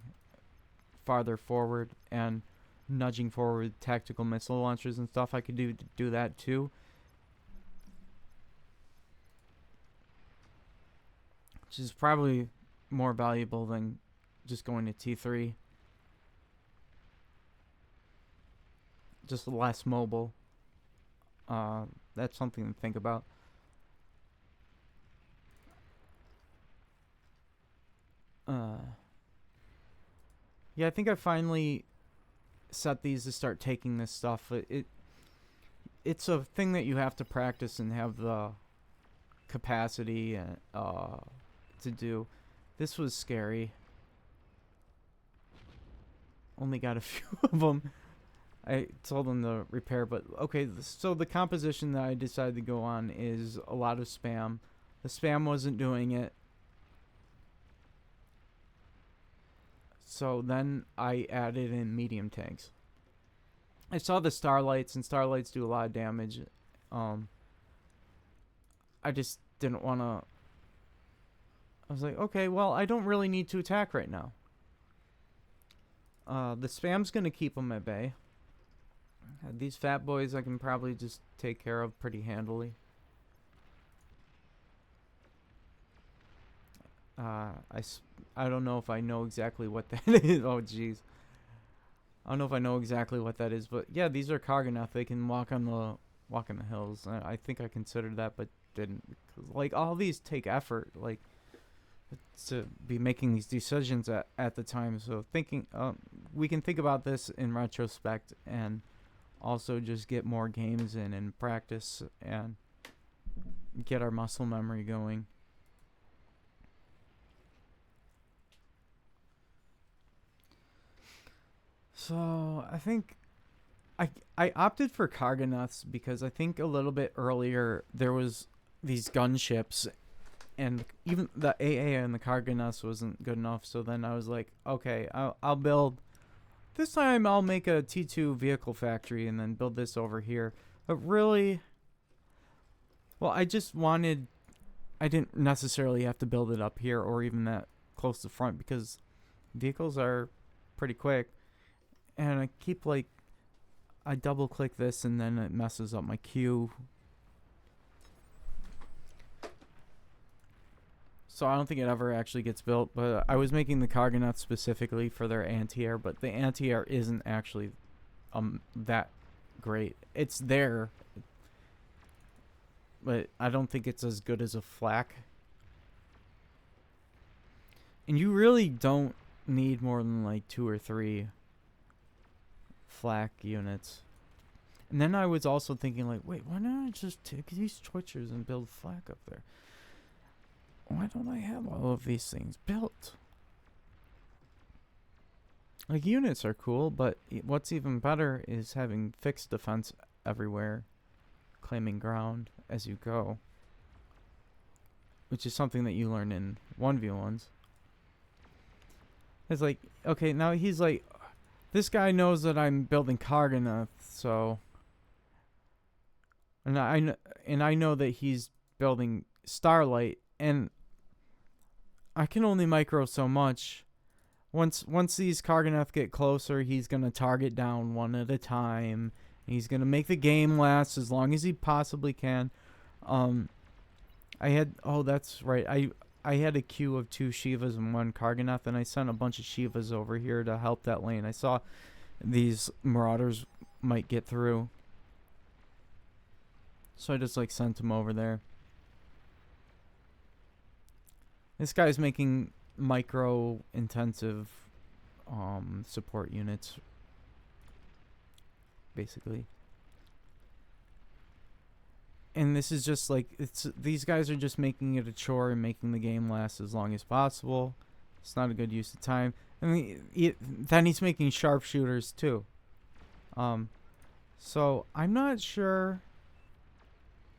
farther forward, and nudging forward tactical missile launchers and stuff, I could do that too. Which is probably more valuable than just going to T3. Just less mobile. That's something to think about. Yeah, I think I finally set these to start taking this stuff. It's a thing that you have to practice and have the capacity to do. This was scary. Only got a few of them. I told them to repair, but okay, so the composition that I decided to go on is a lot of spam. The spam wasn't doing it. So then I added in medium tanks. I saw the starlights, and starlights do a lot of damage. I just didn't want to... I was like, okay, well, I don't really need to attack right now. The spam's going to keep them at bay. These fat boys I can probably just take care of pretty handily. I don't know if I know exactly what that is. Oh, jeez. I don't know if I know exactly what that is, but yeah, these are Karganath. They can walk on the hills. I think I considered that, but didn't. Like, all these take effort, like, to be making these decisions at the time. So thinking, we can think about this in retrospect and also just get more games in and practice and get our muscle memory going. So I think I opted for Karganaths because I think a little bit earlier there was these gunships, and even the AA and the Karganaths wasn't good enough. So then I was like, okay, I'll build. This time I'll make a T2 vehicle factory and then build this over here. But really, well, I didn't necessarily have to build it up here or even that close to the front because vehicles are pretty quick. And I keep I double click this and then it messes up my queue. So I don't think it ever actually gets built, but I was making the Karganath specifically for their anti-air, but the anti-air isn't actually that great. It's there, but I don't think it's as good as a flak. And you really don't need more than 2 or 3 flak units. And then I was also thinking wait, why not I just take these Twitchers and build flak up there? Why don't I have all of these things built? Units are cool, but what's even better is having fixed defense everywhere, claiming ground as you go, which is something that you learn in 1v1s. It's okay, now he's this guy knows that I'm building Karganath, so... And I know that he's building Starlight, and I can only micro so much. Once these Karganath get closer, he's going to target down one at a time. He's going to make the game last as long as he possibly can. That's right. I had a queue of 2 Shivas and 1 Karganath, and I sent a bunch of Shivas over here to help that lane. I saw these Marauders might get through, so I just sent them over there. This guy's making micro-intensive support units, basically. And this is just these guys are just making it a chore and making the game last as long as possible. It's not a good use of time. I mean, then he's making sharpshooters too. So I'm not sure.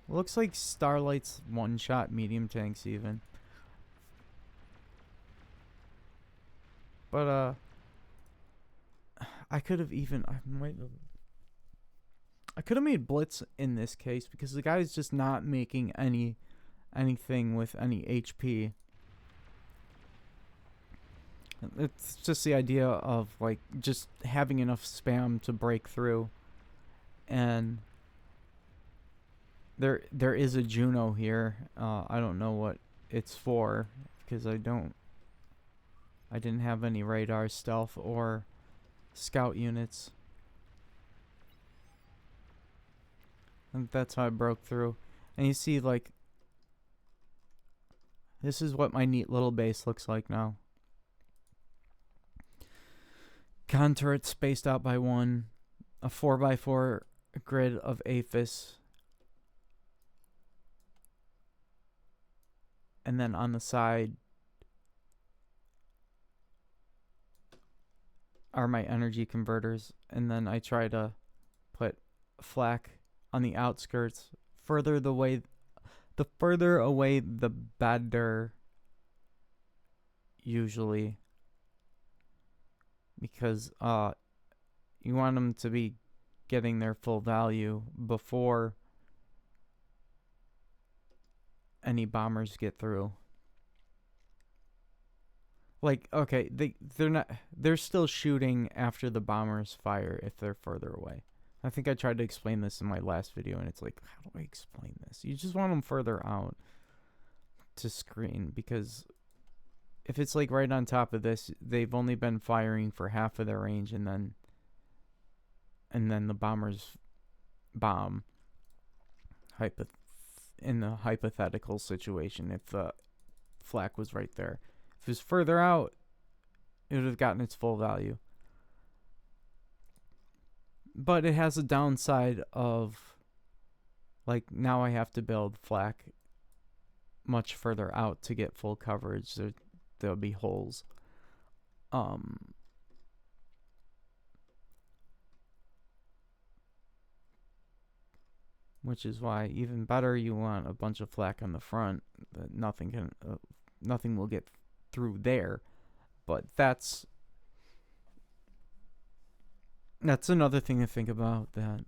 Looks like Starlight's one-shot medium tanks even. But I could have made Blitz in this case because the guy's just not making anything with any HP. It's just the idea of like just having enough spam to break through. And there is a Juno here. I don't know what it's for because I didn't have any radar, stealth, or scout units. And that's how I broke through. And you see, like, this is what my neat little base looks like now. Con turrets spaced out by one, a 4x4 grid of Aphis, and then on the side are my energy converters, and then I try to put flak on the outskirts. The further away the better, usually, because you want them to be getting their full value before any bombers get through. Like, okay, they're still shooting after the bombers fire if they're further away. I think I tried to explain this in my last video, and it's like, how do I explain this? You just want them further out to screen, because if it's like right on top of this, they've only been firing for half of their range, and then the bombers bomb. In the hypothetical situation, if the flak was right there. If it was further out, it would have gotten its full value. But it has a downside of, like, now I have to build flak much further out to get full coverage. There'll be holes. Which is why even better you want a bunch of flak on the front that nothing will get through there. But that's another thing to think about. That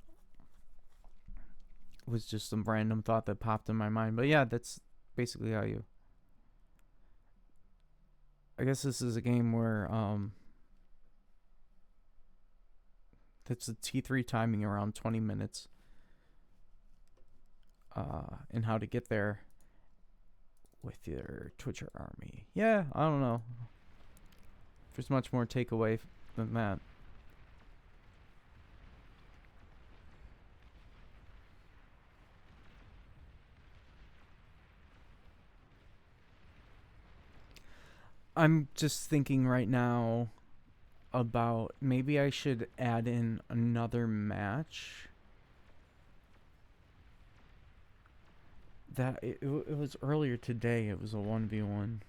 was just some random thought that popped in my mind. But yeah, that's basically how you. I guess this is a game where that's a T3 timing around 20 minutes. And how to get there with your Twitcher army. Yeah, I don't know. There's much more takeaway than that. I'm just thinking right now about maybe I should add in another match. That it was earlier today. It was a 1v1.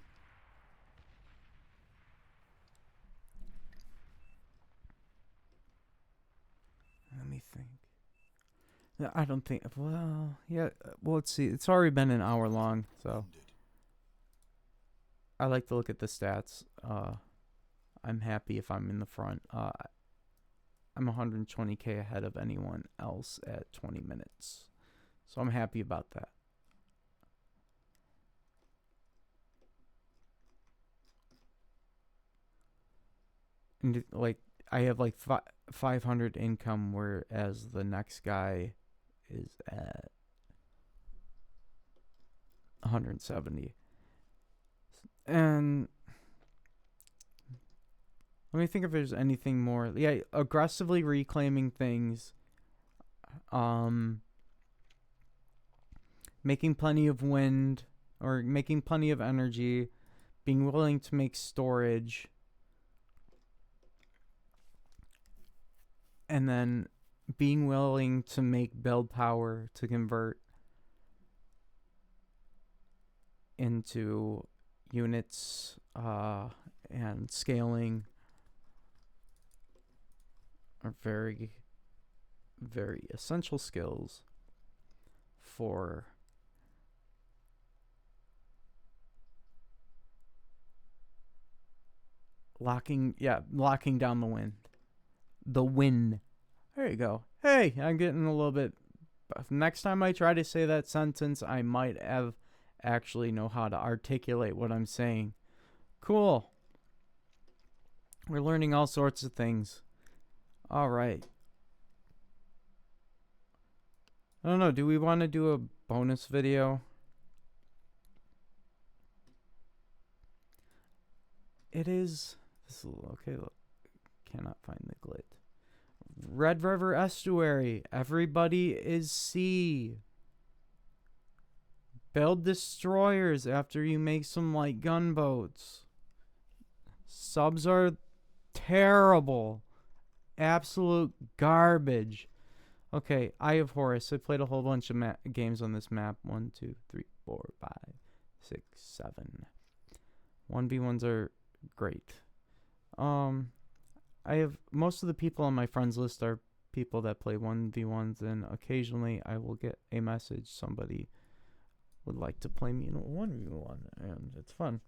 Let me think. I don't think. Well, yeah. Well, let's see. It's already been an hour long, so I like to look at the stats. I'm happy if I'm in the front. I'm 120k ahead of anyone else at 20 minutes, so I'm happy about that. And like I have like 500 income, whereas the next guy is at 170. And let me think if there's anything more. Yeah, aggressively reclaiming things. Making plenty of wind, or making plenty of energy, being willing to make storage, and then being willing to make build power to convert into units, and scaling are very, very essential skills for locking down the wind. The win. There you go. Hey, I'm getting a little bit. Next time I try to say that sentence, I might have actually know how to articulate what I'm saying. Cool. We're learning all sorts of things. All right. I don't know. Do we want to do a bonus video? It is. This is okay. Look, cannot find the glit. Red River Estuary. Everybody is C. Build destroyers after you make some light gunboats. Subs are terrible. Absolute garbage. Okay, Eye of Horus. I played a whole bunch of games on this map. 1, 2, 3, 4, 5, 6, 7. 1v1s are great. I have most of the people on my friends list are people that play 1v1s, and occasionally I will get a message somebody would like to play me in a 1v1, and it's fun.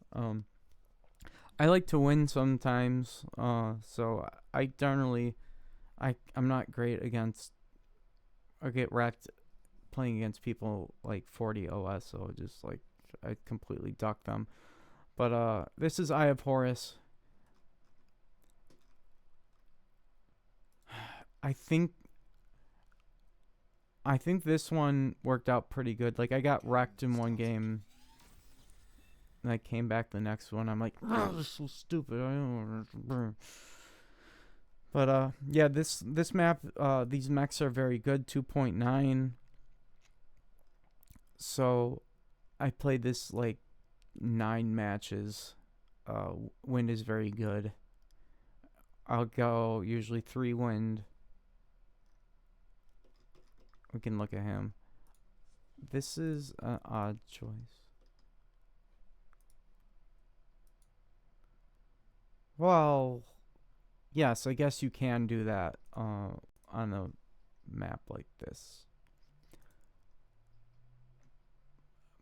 I like to win sometimes, so I generally I'm not great against or get wrecked playing against people like 40 OS, so just like I completely duck them. But this is Eye of Horus. I think this one worked out pretty good. Like, I got wrecked in one game, and I came back the next one. I'm like, oh, this is so stupid. I don't. But yeah, this map, these mechs are very good. 2.9. So I played this like 9 matches. Wind is very good. I'll go usually 3 wind. We can look at him. This is an odd choice. Well, yes, I guess you can do that on a map like this.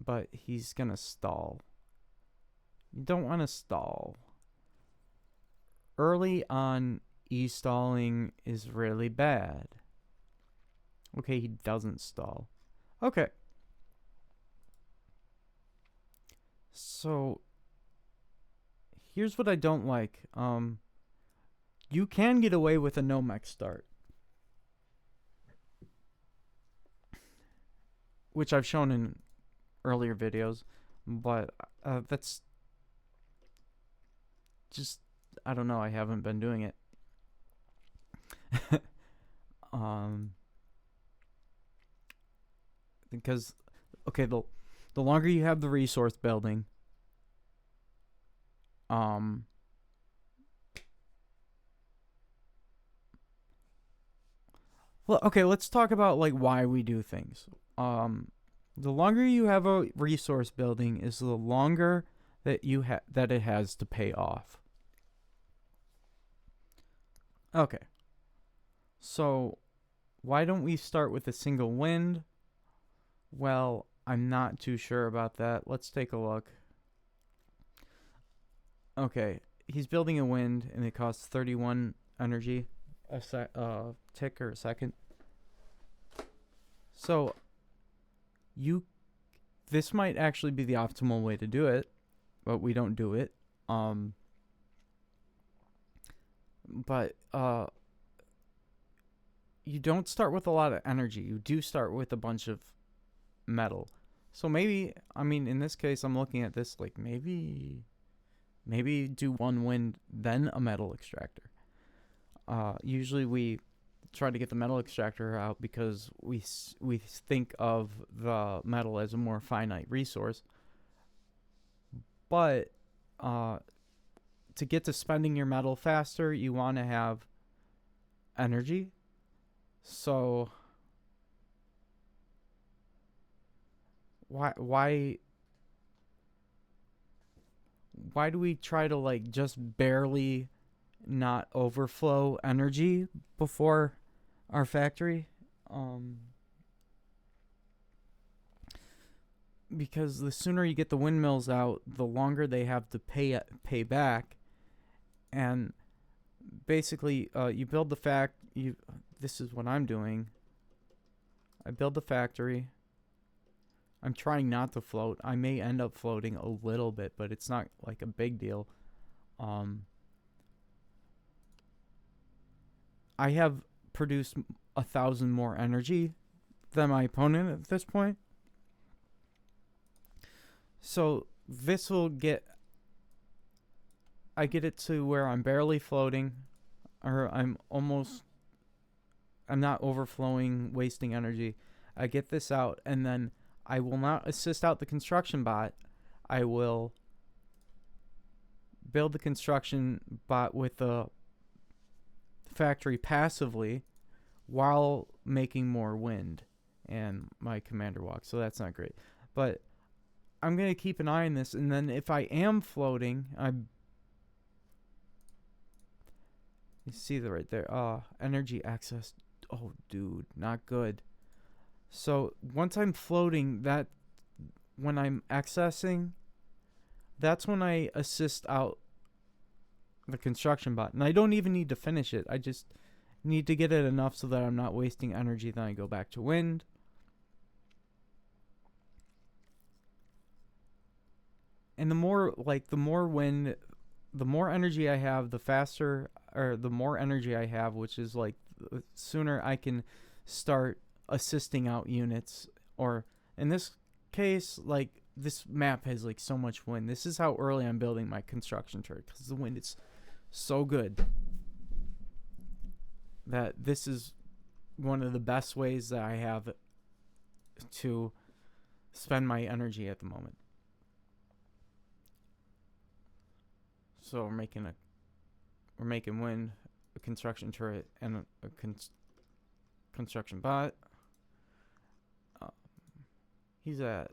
But he's gonna stall. You don't want to stall. Early on, e-stalling is really bad. Okay, he doesn't stall. Okay. So, here's what I don't like. You can get away with a no-mech start, which I've shown in earlier videos, but that's just, I don't know, I haven't been doing it. Because, okay, the longer you have the resource building, well, okay, let's talk about like why we do things. The longer you have a resource building is the longer that that it has to pay off. Okay. So, why don't we start with a single wind? Well, I'm not too sure about that. Let's take a look. Okay, he's building a wind, and it costs 31 energy a tick or a second. So, this might actually be the optimal way to do it, but we don't do it. But you don't start with a lot of energy. You do start with a bunch of metal. So maybe, I mean, in this case, I'm looking at this like maybe do 1 wind, then a metal extractor. Usually we try to get the metal extractor out because we think of the metal as a more finite resource. But to get to spending your metal faster, you want to have energy. So why do we try to like just barely not overflow energy before our factory? Because the sooner you get the windmills out, the longer they have to pay back. And basically, you build the this is what I'm doing. I build the factory. I'm trying not to float. I may end up floating a little bit, but it's not like a big deal. I have produced 1,000 more energy than my opponent at this point. So this will get, I get it to where I'm barely floating, or I'm not overflowing, wasting energy. I get this out, and then I will not assist out the construction bot. I will build the construction bot with the factory passively while making more wind and my commander walk. So that's not great. But I'm going to keep an eye on this, and then if I am floating, you see that right there. Energy access. Oh, dude, not good. So once I'm floating, that when I'm accessing, that's when I assist out the construction bot. And I don't even need to finish it. I just need to get it enough so that I'm not wasting energy. Then I go back to wind. And the more wind, the more energy I have, the faster, or the more energy I have, which is like the sooner I can start assisting out units. Or in this case, like this map has like so much wind. This is how early I'm building my construction turret, because the wind is so good that this is one of the best ways that I have to spend my energy at the moment. So we're making wind, a construction turret, and a construction bot. He's at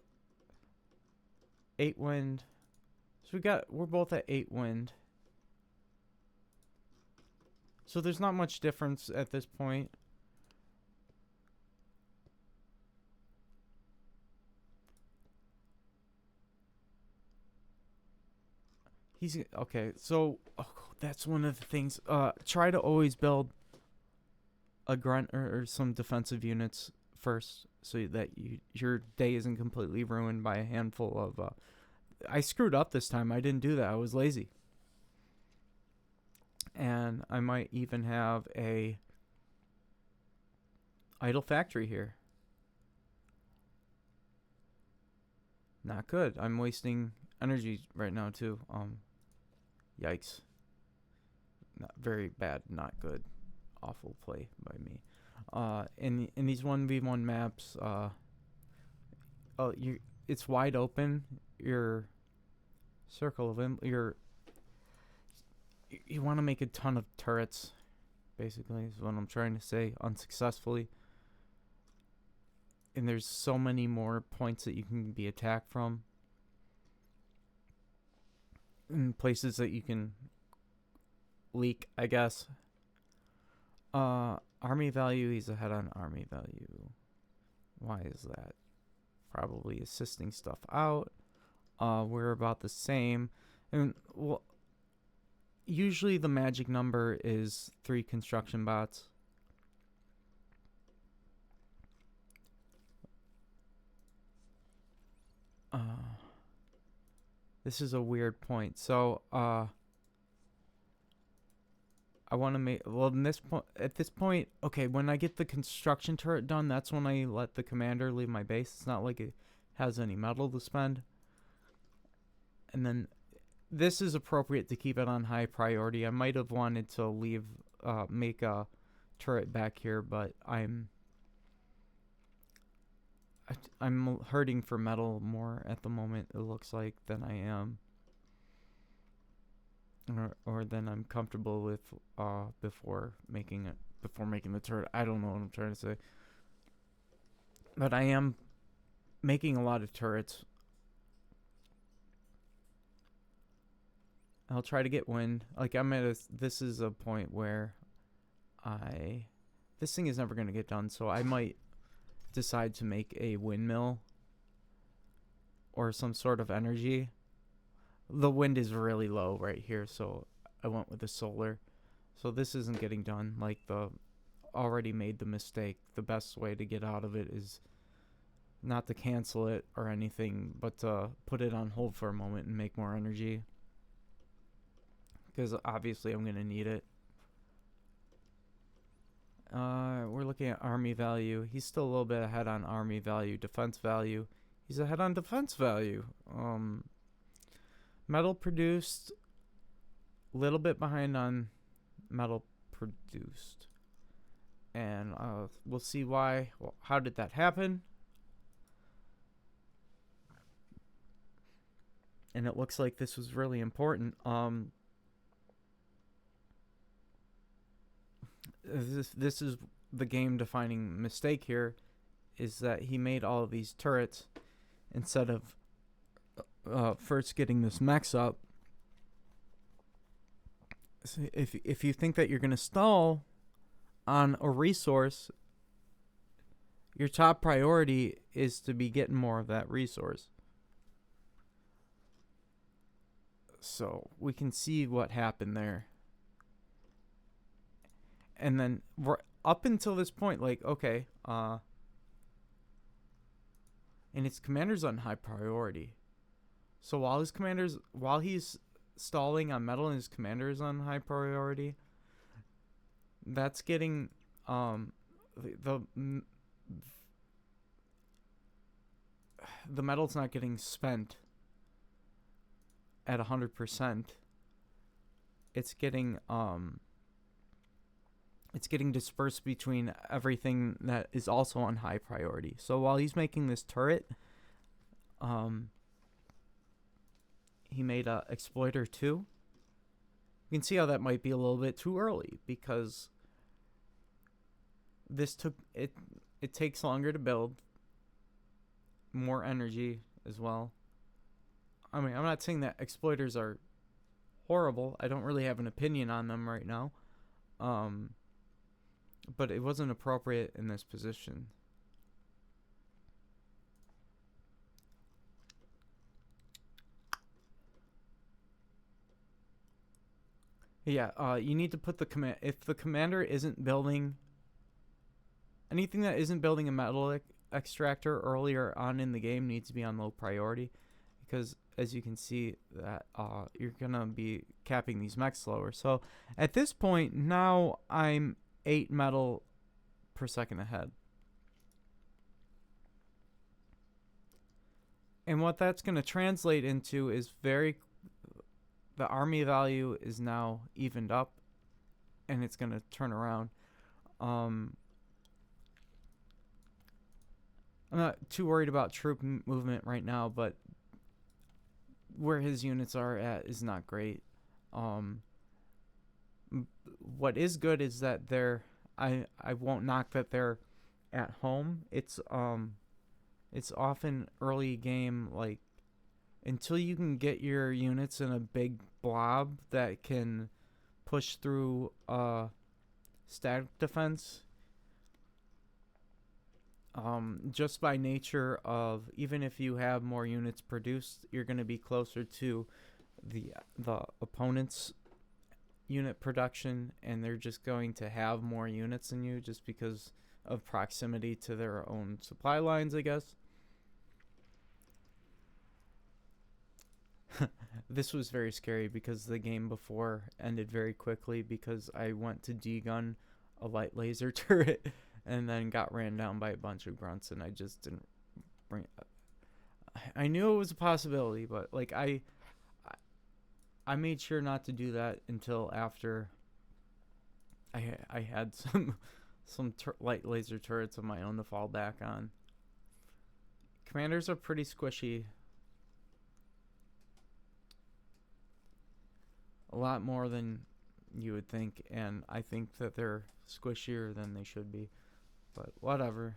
8 wind. So we're both at 8 wind. So there's not much difference at this point. He's okay. So that's one of the things. Try to always build a grunt or some defensive units first, so that your day isn't completely ruined by a handful of. I screwed up this time. I didn't do that. I was lazy. And I might even have a idle factory here. Not good. I'm wasting energy right now too. Yikes. Not very bad. Not good. Awful play by me. In these 1v1 maps, it's wide open. Your circle of you want to make a ton of turrets, basically, is what I'm trying to say, unsuccessfully. And there's so many more points that you can be attacked from, and places that you can leak, I guess. Army value, he's ahead on army value. Why is that? Probably assisting stuff out. We're about the same. And well, usually the magic number is 3 construction bots. This is a weird point. So, I want to make, well, at this point, okay, when I get the construction turret done, that's when I let the commander leave my base. It's not like it has any metal to spend. And then this is appropriate to keep it on high priority. I might have wanted to make a turret back here, but I'm hurting for metal more at the moment, it looks like, than I am. Or than I'm comfortable with before making the turret. I don't know what I'm trying to say. But I am making a lot of turrets. I'll try to get wind. Like, this is a point where this thing is never going to get done, so I might decide to make a windmill or some sort of energy. The wind is really low right here, so I went with the solar. So this isn't getting done. Like, already made the mistake. The best way to get out of it is not to cancel it or anything, but to put it on hold for a moment and make more energy. Because obviously I'm going to need it. We're looking at army value. He's still a little bit ahead on army value. Defense value. He's ahead on defense value. Metal produced, a little bit behind on metal produced. And we'll see why. Well, how did that happen? And it looks like this was really important. This is the game defining mistake here, is that he made all of these turrets instead of first getting this mechs up. So if you think that you're gonna stall on a resource, your top priority is to be getting more of that resource. So we can see what happened there. And then up until this point, like, okay, and his commander's on high priority. So while he's stalling on metal and his commander is on high priority, that's getting the metal's not getting spent at 100%. It's getting dispersed between everything that is also on high priority. So while he's making this turret, he made a exploiter 2. You can see how that might be a little bit too early, because this it takes longer to build, more energy as well. I mean, I'm not saying that exploiters are horrible. I don't really have an opinion on them right now. But it wasn't appropriate in this position. Yeah, you need to put the command. If the commander isn't building anything that isn't building a metal extractor earlier on in the game, needs to be on low priority, because as you can see that you're gonna be capping these mechs slower. So at this point now, I'm 8 metal per second ahead. And what that's going to translate into is the army value is now evened up, and it's going to turn around. I'm not too worried about troop movement right now, but where his units are at is not great. What is good is that I won't knock that they're at home. It's often early game, like, until you can get your units in a big blob that can push through static defense. Just by nature of, even if you have more units produced, you're going to be closer to the opponent's unit production, and they're just going to have more units than you just because of proximity to their own supply lines, I guess. This was very scary because the game before ended very quickly because I went to degun a light laser turret and then got ran down by a bunch of grunts, and I just didn't bring it up. I knew it was a possibility, but like I made sure not to do that until after I had some light laser turrets of my own to fall back on. Commanders are pretty squishy. A lot more than you would think, and I think that they're squishier than they should be, but whatever.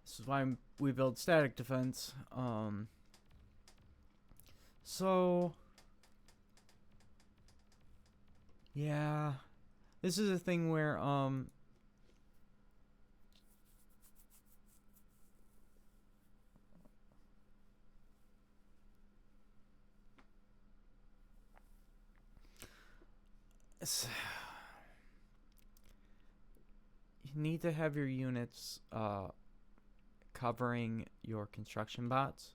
This is why we build static defense. So yeah, this is a thing where you need to have your units covering your construction bots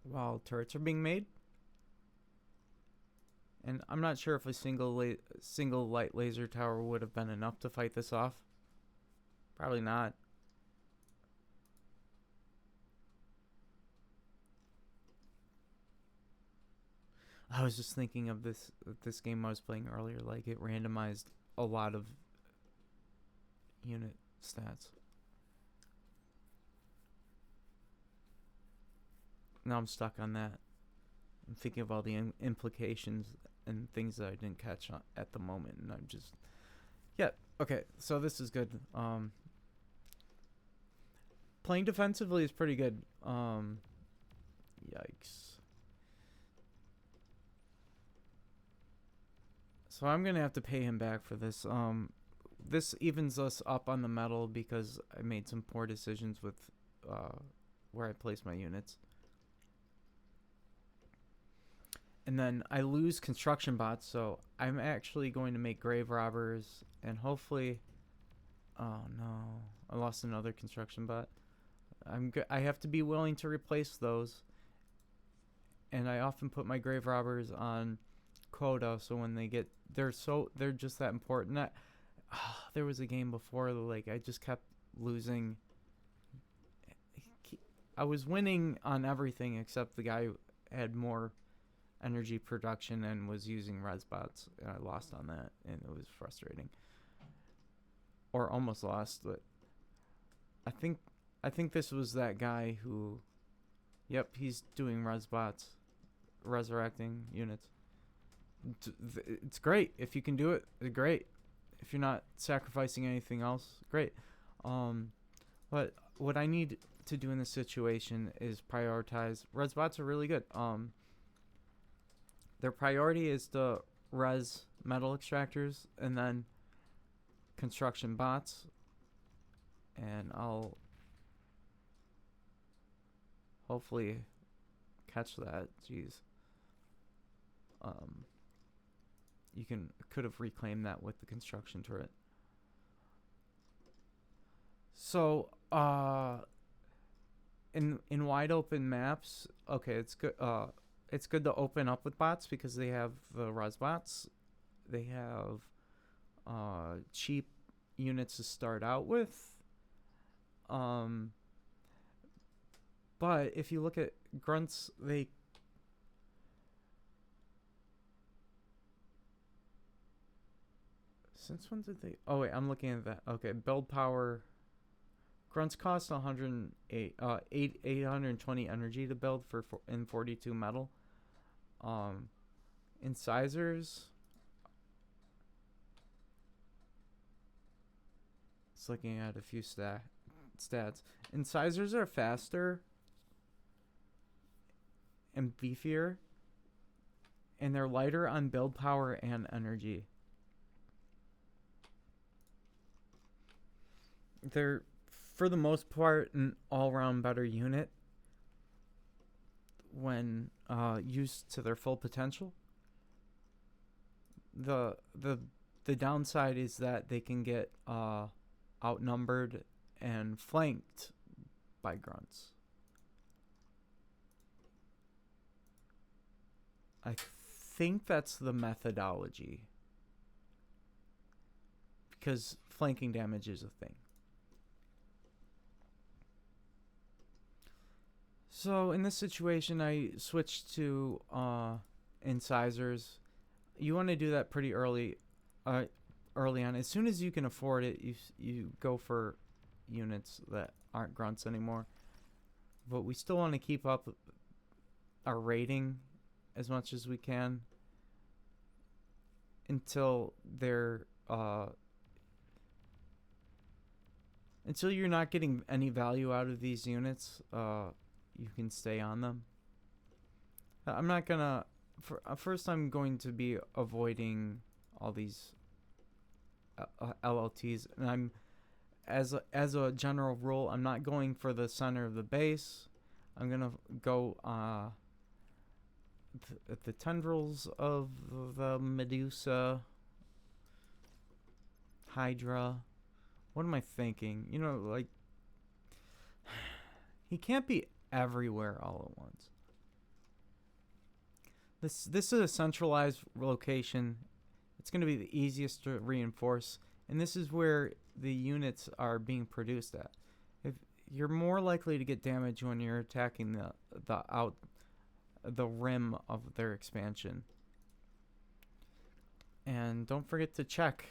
while turrets are being made. And I'm not sure if a single light laser tower would have been enough to fight this off. Probably not. I was just thinking of this game I was playing earlier. Like, it randomized a lot of unit stats. Now I'm stuck on that. I'm thinking of all the implications and things that I didn't catch at the moment, and I'm just, yeah, okay. So this is good. Playing defensively is pretty good. Yikes. So I'm gonna have to pay him back for this. This evens us up on the medal because I made some poor decisions with where I place my units. And then I lose construction bots, so I'm actually going to make grave robbers, and hopefully, oh no, I lost another construction bot. I have to be willing to replace those, and I often put my grave robbers on quota, so when they're just that important. There was a game before, like, I just kept losing. I was winning on everything except the guy had more energy production and was using res bots, and I lost on that, and it was frustrating. Or almost lost, but I think this was that guy who, yep, he's doing res bots, resurrecting units. It's great if you can do it. Great if you're not sacrificing anything else. Great. But what I need to do in this situation is prioritize. Res bots are really good. Their priority is to res metal extractors and then construction bots. And I'll hopefully catch that. Jeez. You could have reclaimed that with the construction turret. So, in wide open maps, okay, it's good. It's good to open up with bots because they have the res bots. They have cheap units to start out with. But if you look at grunts, since when did they? Oh wait, I'm looking at that. Okay, build power. Grunts cost 820 energy to build in 42 metal. Incisors. It's looking at a few stats. Incisors are faster and beefier, and they're lighter on build power and energy. They're, for the most part, an all-around better unit when used to their full potential. The downside is that they can get outnumbered and flanked by grunts. I think that's the methodology, because flanking damage is a thing. So in this situation, I switched to incisors. You want to do that pretty early on. As soon as you can afford it, you go for units that aren't grunts anymore. But we still want to keep up our rating as much as we can until until you're not getting any value out of these units. You can stay on them. I'm not gonna. First, I'm going to be avoiding all these LLTs, and I'm as a general rule, I'm not going for the center of the base. I'm gonna go the tendrils of the Medusa, Hydra. What am I thinking? You know, like, he can't be everywhere all at once. This is a centralized location. It's going to be the easiest to reinforce, and this is where the units are being produced at. If you're more likely to get damage when you're attacking the rim of their expansion. And don't forget to check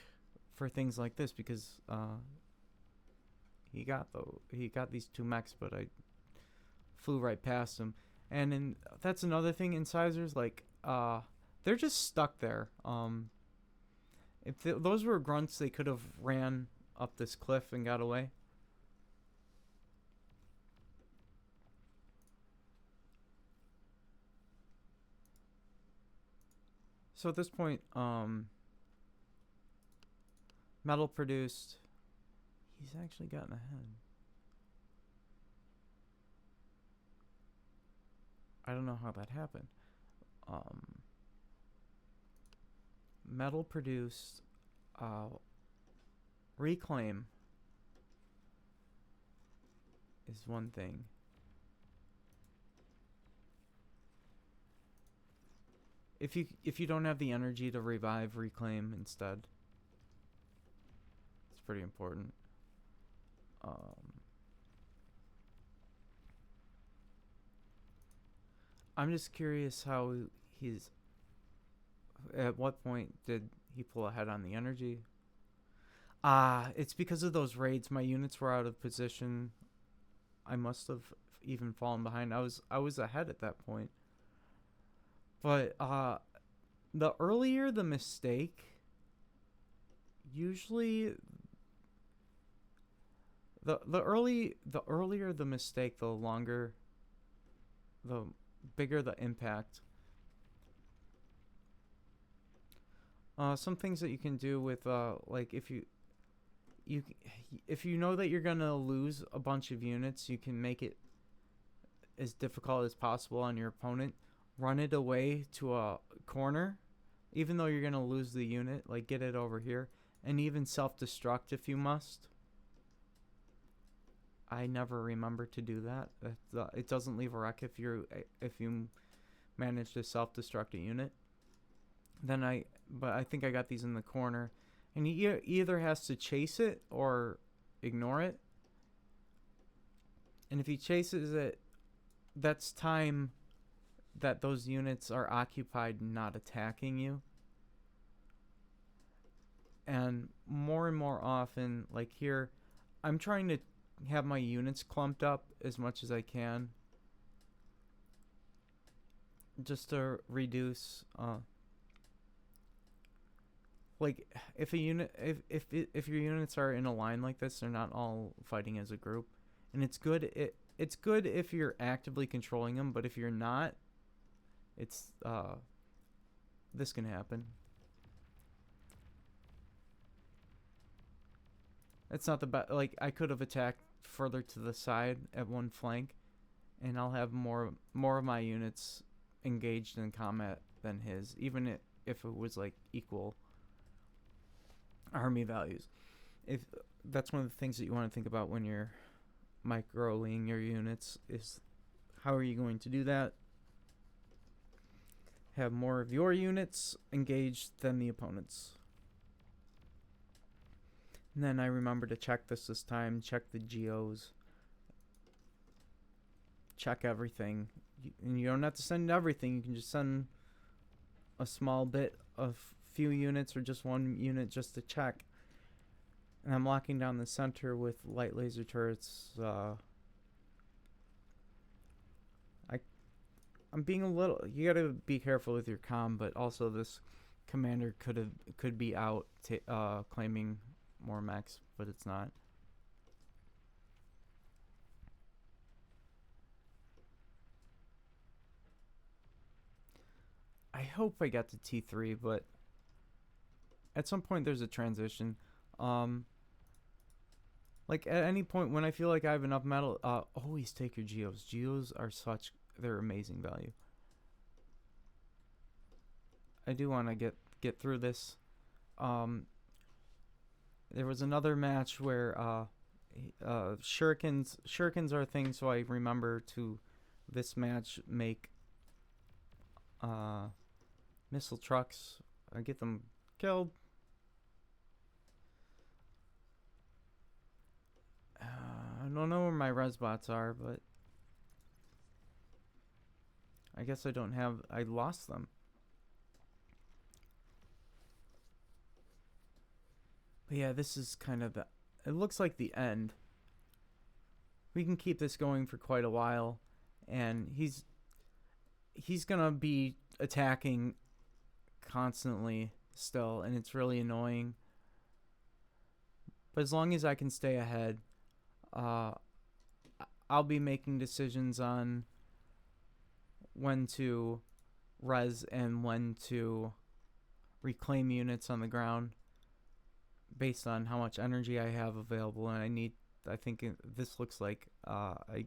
for things like this, because he got these two mechs, but I flew right past him. And that's another thing, incisors, like they're just stuck there. If those were grunts, they could have ran up this cliff and got away. So at this point, metal produced. He's actually gotten ahead. I don't know how that happened. Metal produced. Reclaim is one thing. If you don't have the energy to revive, reclaim instead. It's pretty important. I'm just curious how he's. At what point did he pull ahead on the energy? It's because of those raids. My units were out of position. I must have even fallen behind. I was ahead at that point. But the earlier the mistake, usually the earlier the mistake, the bigger the impact. Some things that you can do with like if you know that you're gonna lose a bunch of units, you can make it as difficult as possible on your opponent. Run it away to a corner, even though you're gonna lose the unit. Like, get it over here, and even self-destruct if you must. I never remember to do that. It doesn't leave a wreck if you manage to self-destruct a unit. But I think I got these in the corner, and he either has to chase it or ignore it. And if he chases it, that's time that those units are occupied, not attacking you. And more often, like here, I'm trying to have my units clumped up as much as I can, just to reduce like if a unit if your units are in a line like this, they're not all fighting as a group, and it's good if you're actively controlling them, but if you're not, it's this can happen. It's not the best. Like, I could have attacked further to the side at one flank, and I'll have more of my units engaged in combat than his, even if it was like equal army values. If that's one of the things that you want to think about when you're microing your units, is how are you going to do that? Have more of your units engaged than the opponent's. And then I remember to check this time, check the geos, check everything. And you don't have to send everything, you can just send a small bit of few units or just one unit just to check. And I'm locking down the center with light laser turrets. I'm being a little. You gotta be careful with your comm, but also this commander could be out claiming more mechs, but it's not. I hope I got to T3, but at some point there's a transition. Like at any point when I feel like I have enough metal, always take your geos. Geos are they're amazing value. I do want to get through this. There was another match where shurikens are a thing, so I remember to this match make uh, missile trucks. I get them killed. I don't know where my res bots are, but I guess I don't have. I lost them. But yeah, this is kind of the. It looks like the end. We can keep this going for quite a while, and he's gonna be attacking constantly still, and it's really annoying. But as long as I can stay ahead, I'll be making decisions on when to res and when to reclaim units on the ground based on how much energy I have available. And I think this looks like I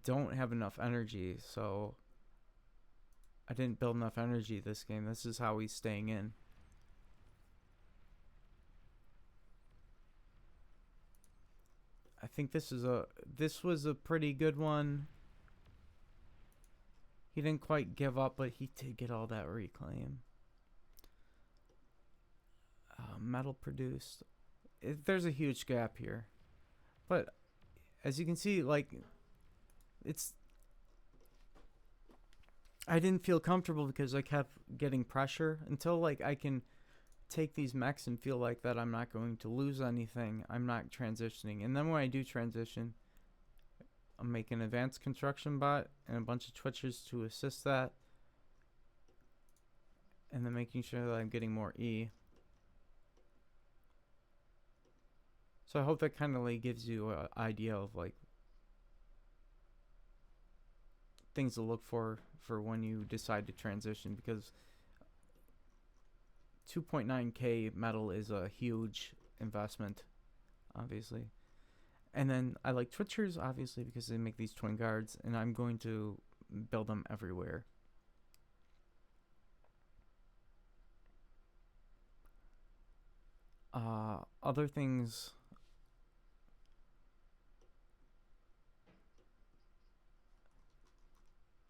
don't have enough energy, so I didn't build enough energy this game. This is how he's staying in. I think this was a pretty good one. He didn't quite give up, but he did get all that reclaim. Metal produced. There's a huge gap here, but as you can see, like, I didn't feel comfortable because I kept getting pressure until like I can take these mechs and feel like that I'm not going to lose anything. I'm not transitioning, and then when I do transition, I'm making an advanced construction bot and a bunch of twitchers to assist that, and then making sure that I'm getting more E. So I hope that kind of like gives you an idea of like things to look for when you decide to transition, because 2.9k metal is a huge investment, obviously. And then I like twitchers, obviously, because they make these twin guards, and I'm going to build them everywhere. Other things.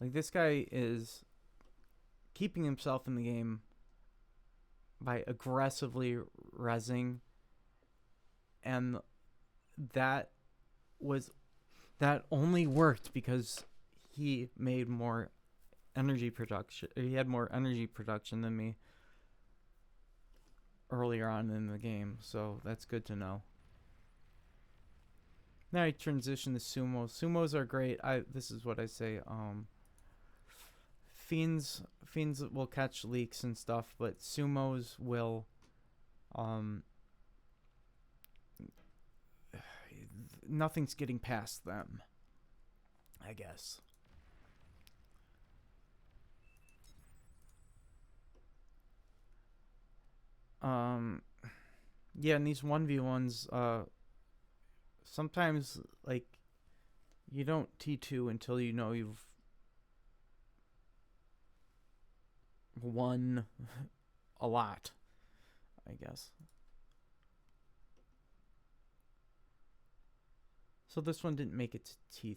Like, this guy is keeping himself in the game by aggressively rezzing, and that only worked because he made more energy production. He had more energy production than me earlier on in the game, so that's good to know. Now I transition to sumo. Sumos are great. This is what I say. Fiends will catch leaks and stuff, but sumos will nothing's getting past them, I guess. Yeah, in these 1v1s, sometimes like you don't T2 until you know you've won a lot, I guess. So this one didn't make it to T3.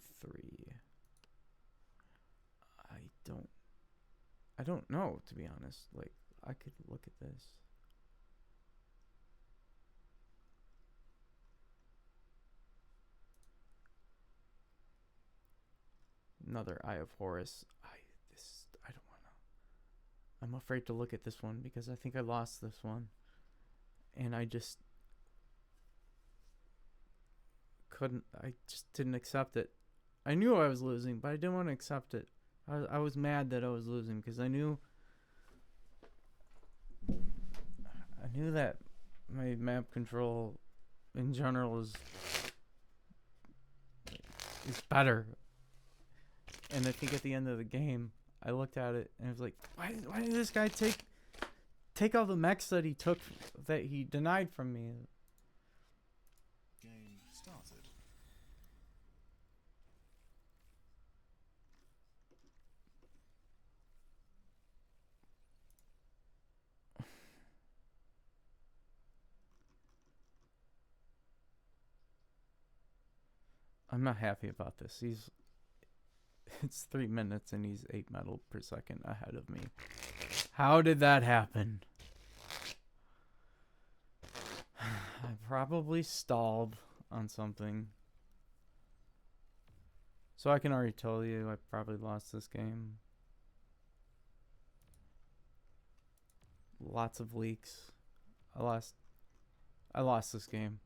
I don't know, to be honest. Like, I could look at this. Another Eye of Horus. I don't want to. I'm afraid to look at this one because I think I lost this one, and I just didn't accept it. I knew I was losing, but I didn't want to accept it. I was mad that I was losing because I knew that my map control in general is better. And I think at the end of the game, I looked at it and I was like, why did this guy take all the mechs that he denied from me? Game started. I'm not happy about this. It's 3 minutes and he's 8 metal per second ahead of me. How did that happen? I probably stalled on something. So I can already tell you I probably lost this game. Lots of leaks. I lost this game.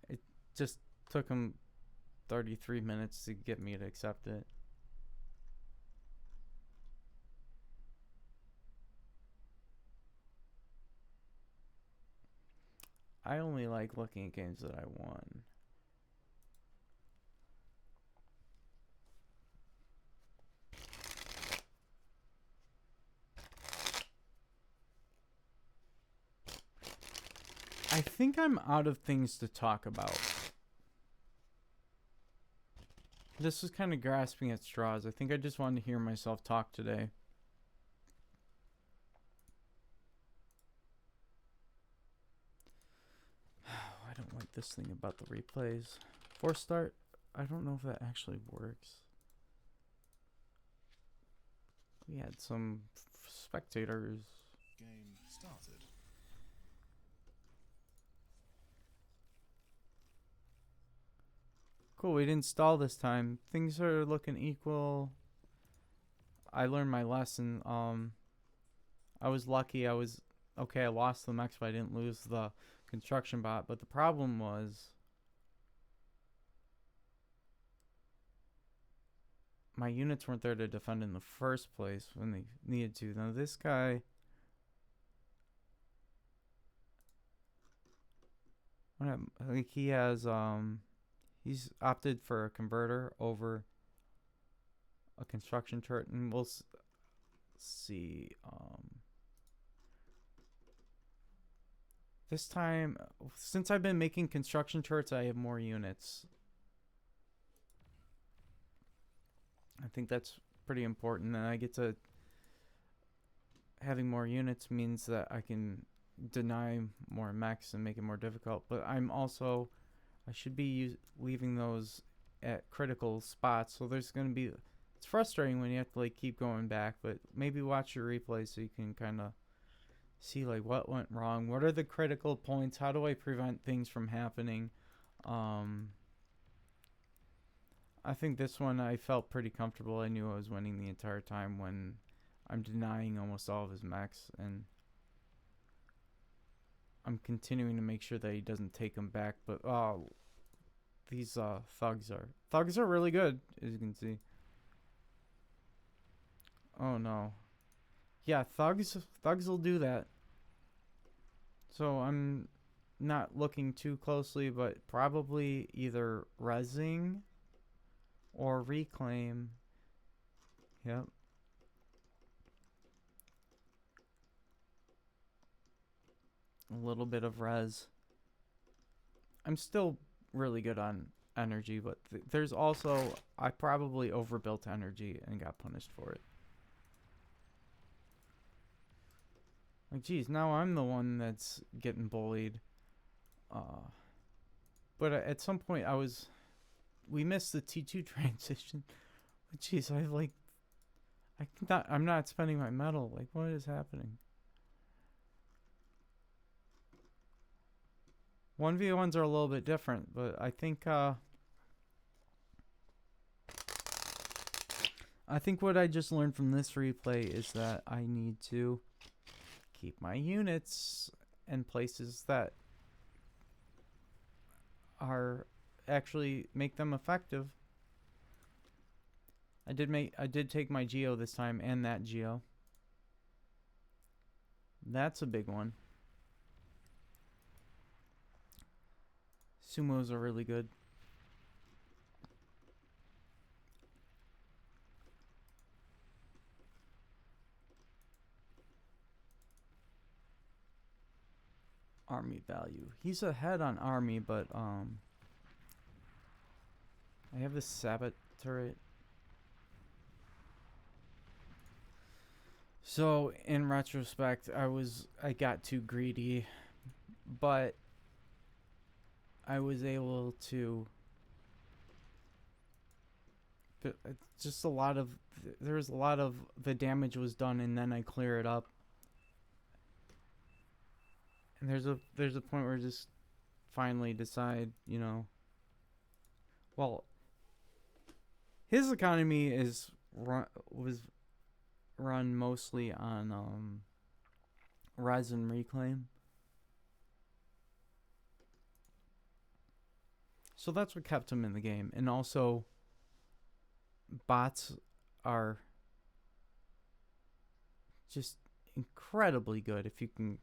It just took him 33 minutes to get me to accept it. I only like looking at games that I won. I think I'm out of things to talk about. This was kind of grasping at straws. I think I just wanted to hear myself talk today. I don't like this thing about the replays. Force start, I don't know if that actually works. We had some spectators. Game started. Cool, we didn't stall this time. Things are looking equal. I learned my lesson. I was lucky. I lost the mechs, but I didn't lose the construction bot. But the problem was my units weren't there to defend in the first place when they needed to. Now this guy, like he has he's opted for a converter over a construction turret, and we'll see. This time, since I've been making construction turrets, I have more units. I think that's pretty important, and I get to... Having more units means that I can deny more mechs and make it more difficult, but I'm also... I should be leaving those at critical spots, so there's going to be... It's frustrating when you have to like keep going back, but maybe watch your replay so you can kind of see like what went wrong, what are the critical points, how do I prevent things from happening. I think this one I felt pretty comfortable. I knew I was winning the entire time when I'm denying almost all of his mechs, and I'm continuing to make sure that he doesn't take them back. But these thugs are really good, as you can see. Oh no. Yeah, thugs will do that. So I'm not looking too closely, but probably either rezzing or reclaim. Yep. A little bit of res. I'm still really good on energy, but there's also... I probably overbuilt energy and got punished for it. Like, geez, now I'm the one that's getting bullied. But at some point we missed the T2 transition. But geez, I'm not spending my metal. Like, what is happening? 1v1s are a little bit different, but I think what I just learned from this replay is that I need to keep my units in places that are actually make them effective. I did take my Geo this time, and that Geo. That's a big one. Sumos are really good. Army value. He's ahead on army, but I have this Sabot turret. So in retrospect, I got too greedy, but I was able to just a lot of there's a lot of the damage was done and then I clear it up. And there's a point where I just finally decide, well, his economy was run mostly on res and reclaim. So that's what kept him in the game. And also bots are just incredibly good if you can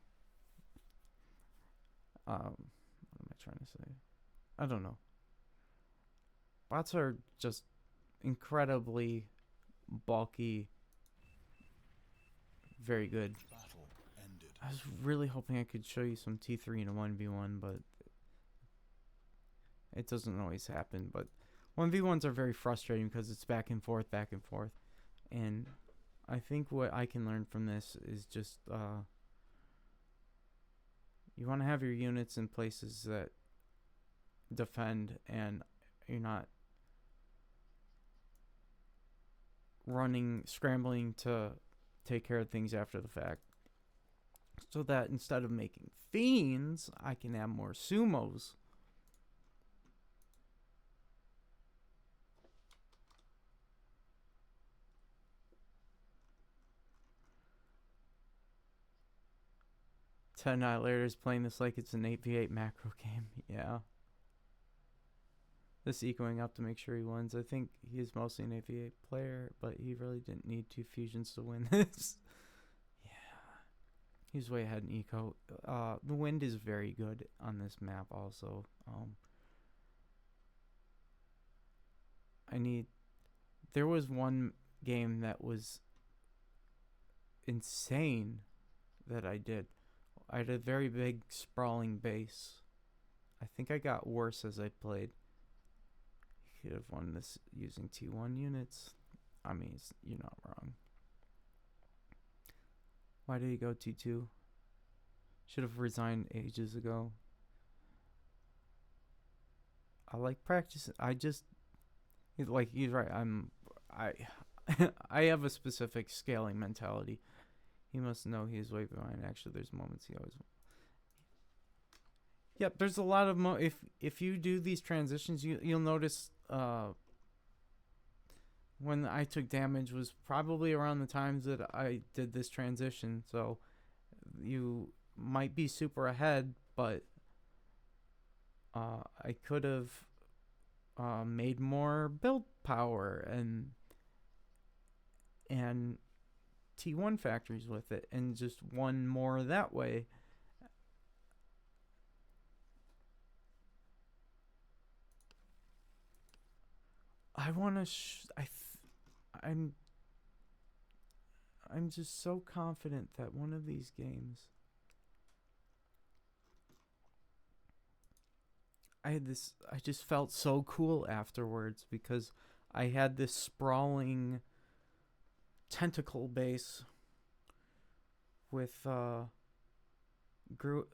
what am I trying to say? I don't know. Bots are just incredibly bulky, very good. Battle ended. I was really hoping I could show you some T3 in a 1v1, but it doesn't always happen. But 1v1s are very frustrating because it's back and forth. And I think what I can learn from this is just you want to have your units in places that defend and you're not scrambling to take care of things after the fact. So that instead of making fiends, I can have more sumos. Annihilator's playing this like it's an 8v8 macro game. Yeah. This ecoing up to make sure he wins. I think he's mostly an 8v8 player, but he really didn't need 2 fusions to win this. Yeah. He's way ahead in eco. The wind is very good on this map also. There was one game that was insane that I did. I had a very big sprawling base. I think I got worse as I played. You could have won this using T1 units. I mean, you're not wrong. Why did he go T2? Should have resigned ages ago. I like practicing. He's right. I have a specific scaling mentality. He must know he's way behind. Actually, there's moments he always. Yep, there's a lot of if you do these transitions, you'll notice when I took damage was probably around the times that I did this transition. So you might be super ahead, but I could have made more build power and T1 factories with it and just won more that way. I want to I'm just so confident that one of these games I just felt so cool afterwards because I had this sprawling tentacle base with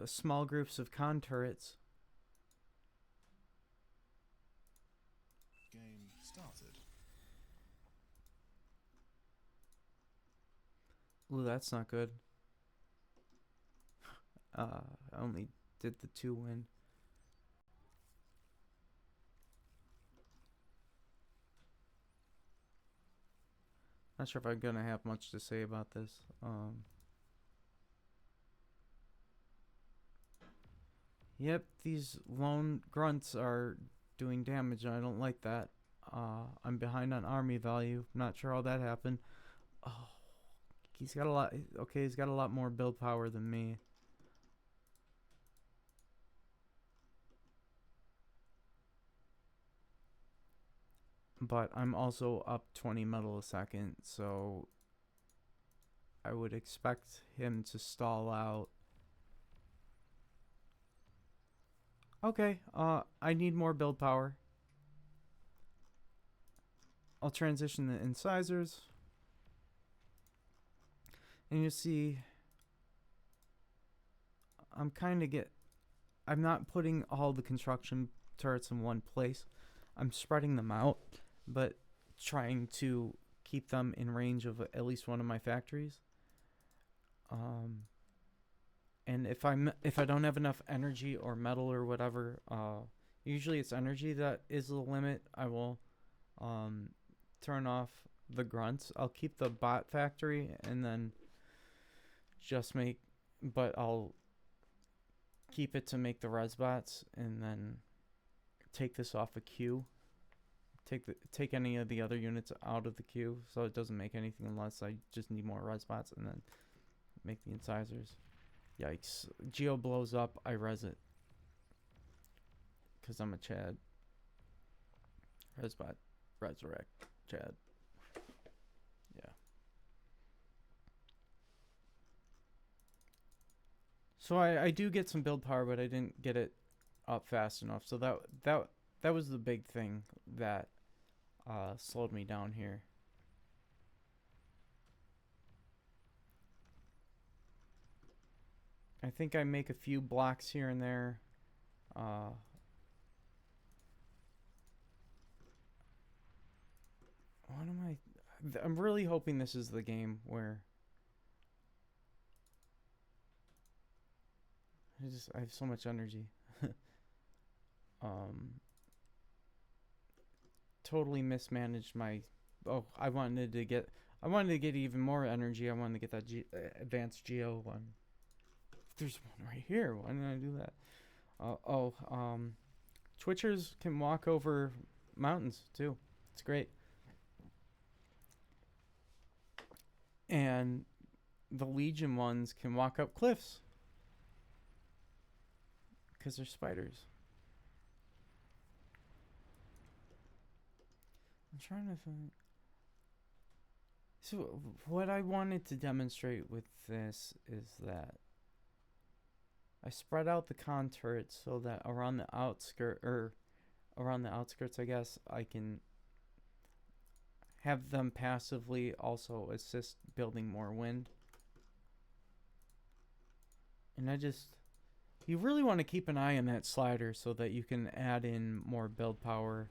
small groups of con turrets. Game started. Ooh, that's not good. I only did the 2 win. Not sure if I'm gonna have much to say about this. Yep, these lone grunts are doing damage, and I don't like that. I'm behind on army value. Not sure how that happened. Oh, he's got a lot. Okay, he's got a lot more build power than me. But I'm also up 20 metal a second, so I would expect him to stall out. Okay, I need more build power. I'll transition the incisors. And you see, I'm not putting all the construction turrets in one place. I'm spreading them out. But trying to keep them in range of at least one of my factories. Um, and if I don't have enough energy or metal or whatever, usually it's energy that is the limit. I will turn off the grunts. I'll keep the bot factory and then just make, but I'll keep it to make the res bots and then take this off a queue. Take any of the other units out of the queue so it doesn't make anything unless I just need more res bots, and then make the incisors. Yikes. Geo blows up, I res it. Because I'm a Chad. Resbot. Resurrect. Chad. Yeah. So I do get some build power, but I didn't get it up fast enough. So that was the big thing that slowed me down here. I think I make a few blocks here and there. What am I? I'm really hoping this is the game where I have so much energy. Totally mismanaged my. Oh, I wanted to get even more energy. I wanted to get that advanced geo one. There's one right here. Why didn't I do that? Twitchers can walk over mountains too. It's great. And the Legion ones can walk up cliffs because they're spiders. I'm trying to find. So what I wanted to demonstrate with this is that I spread out the con turrets so that around the outskirts, I guess, I can have them passively also assist building more wind. And you really want to keep an eye on that slider so that you can add in more build power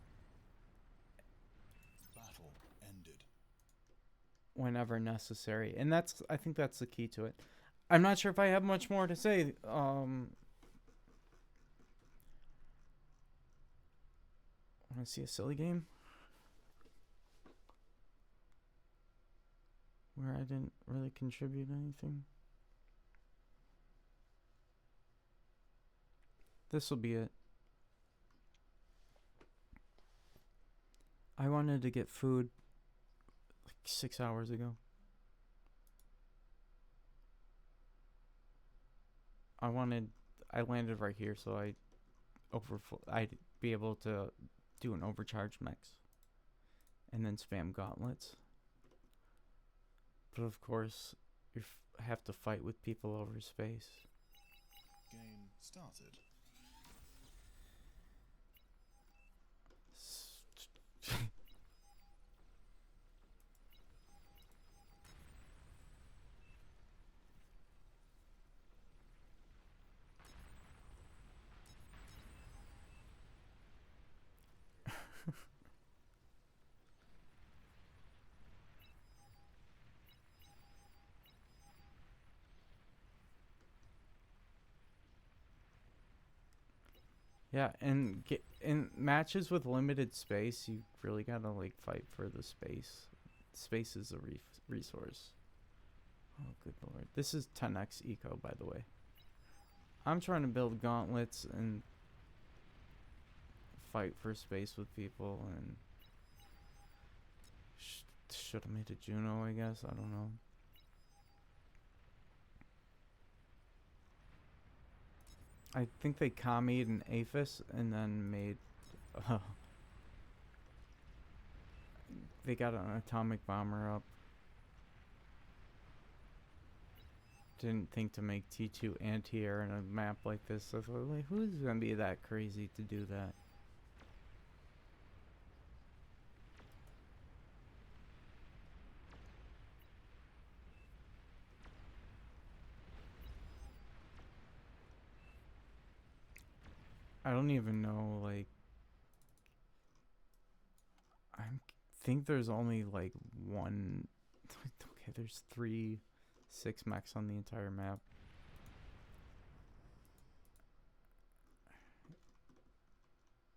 whenever necessary. And I think that's the key to it. I'm not sure if I have much more to say. Want to see a silly game where I didn't really contribute anything? This will be it. I wanted to get food like 6 hours ago. I landed right here so I'd be able to do an overcharge mix and then spam gauntlets. But of course, you have to fight with people over space. Game started. Yeah, and in matches with limited space, you really gotta like fight for the space. Space is a resource. Oh, good lord. This is 10x eco, by the way. I'm trying to build gauntlets and fight for space with people, and should have made a Juno, I guess. I don't know. I think they commied an Aphis and then made. They got an atomic bomber up. Didn't think to make T2 anti-air in a map like this. I thought, like, who's gonna be that crazy to do that? I don't even know, like, I'm think there's only like one. Okay, there's 6 mechs on the entire map.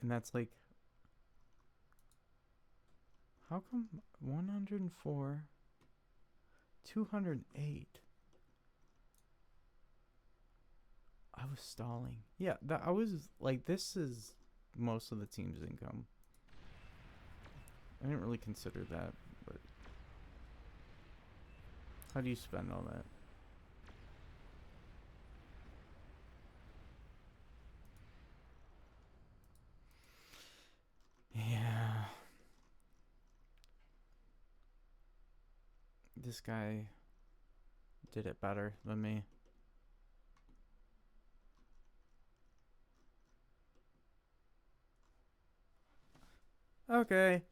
And that's like, how come 104, 208? I was stalling. Yeah, I was like, this is most of the team's income. I didn't really consider that, but how do you spend all that? Yeah. This guy did it better than me. Okay.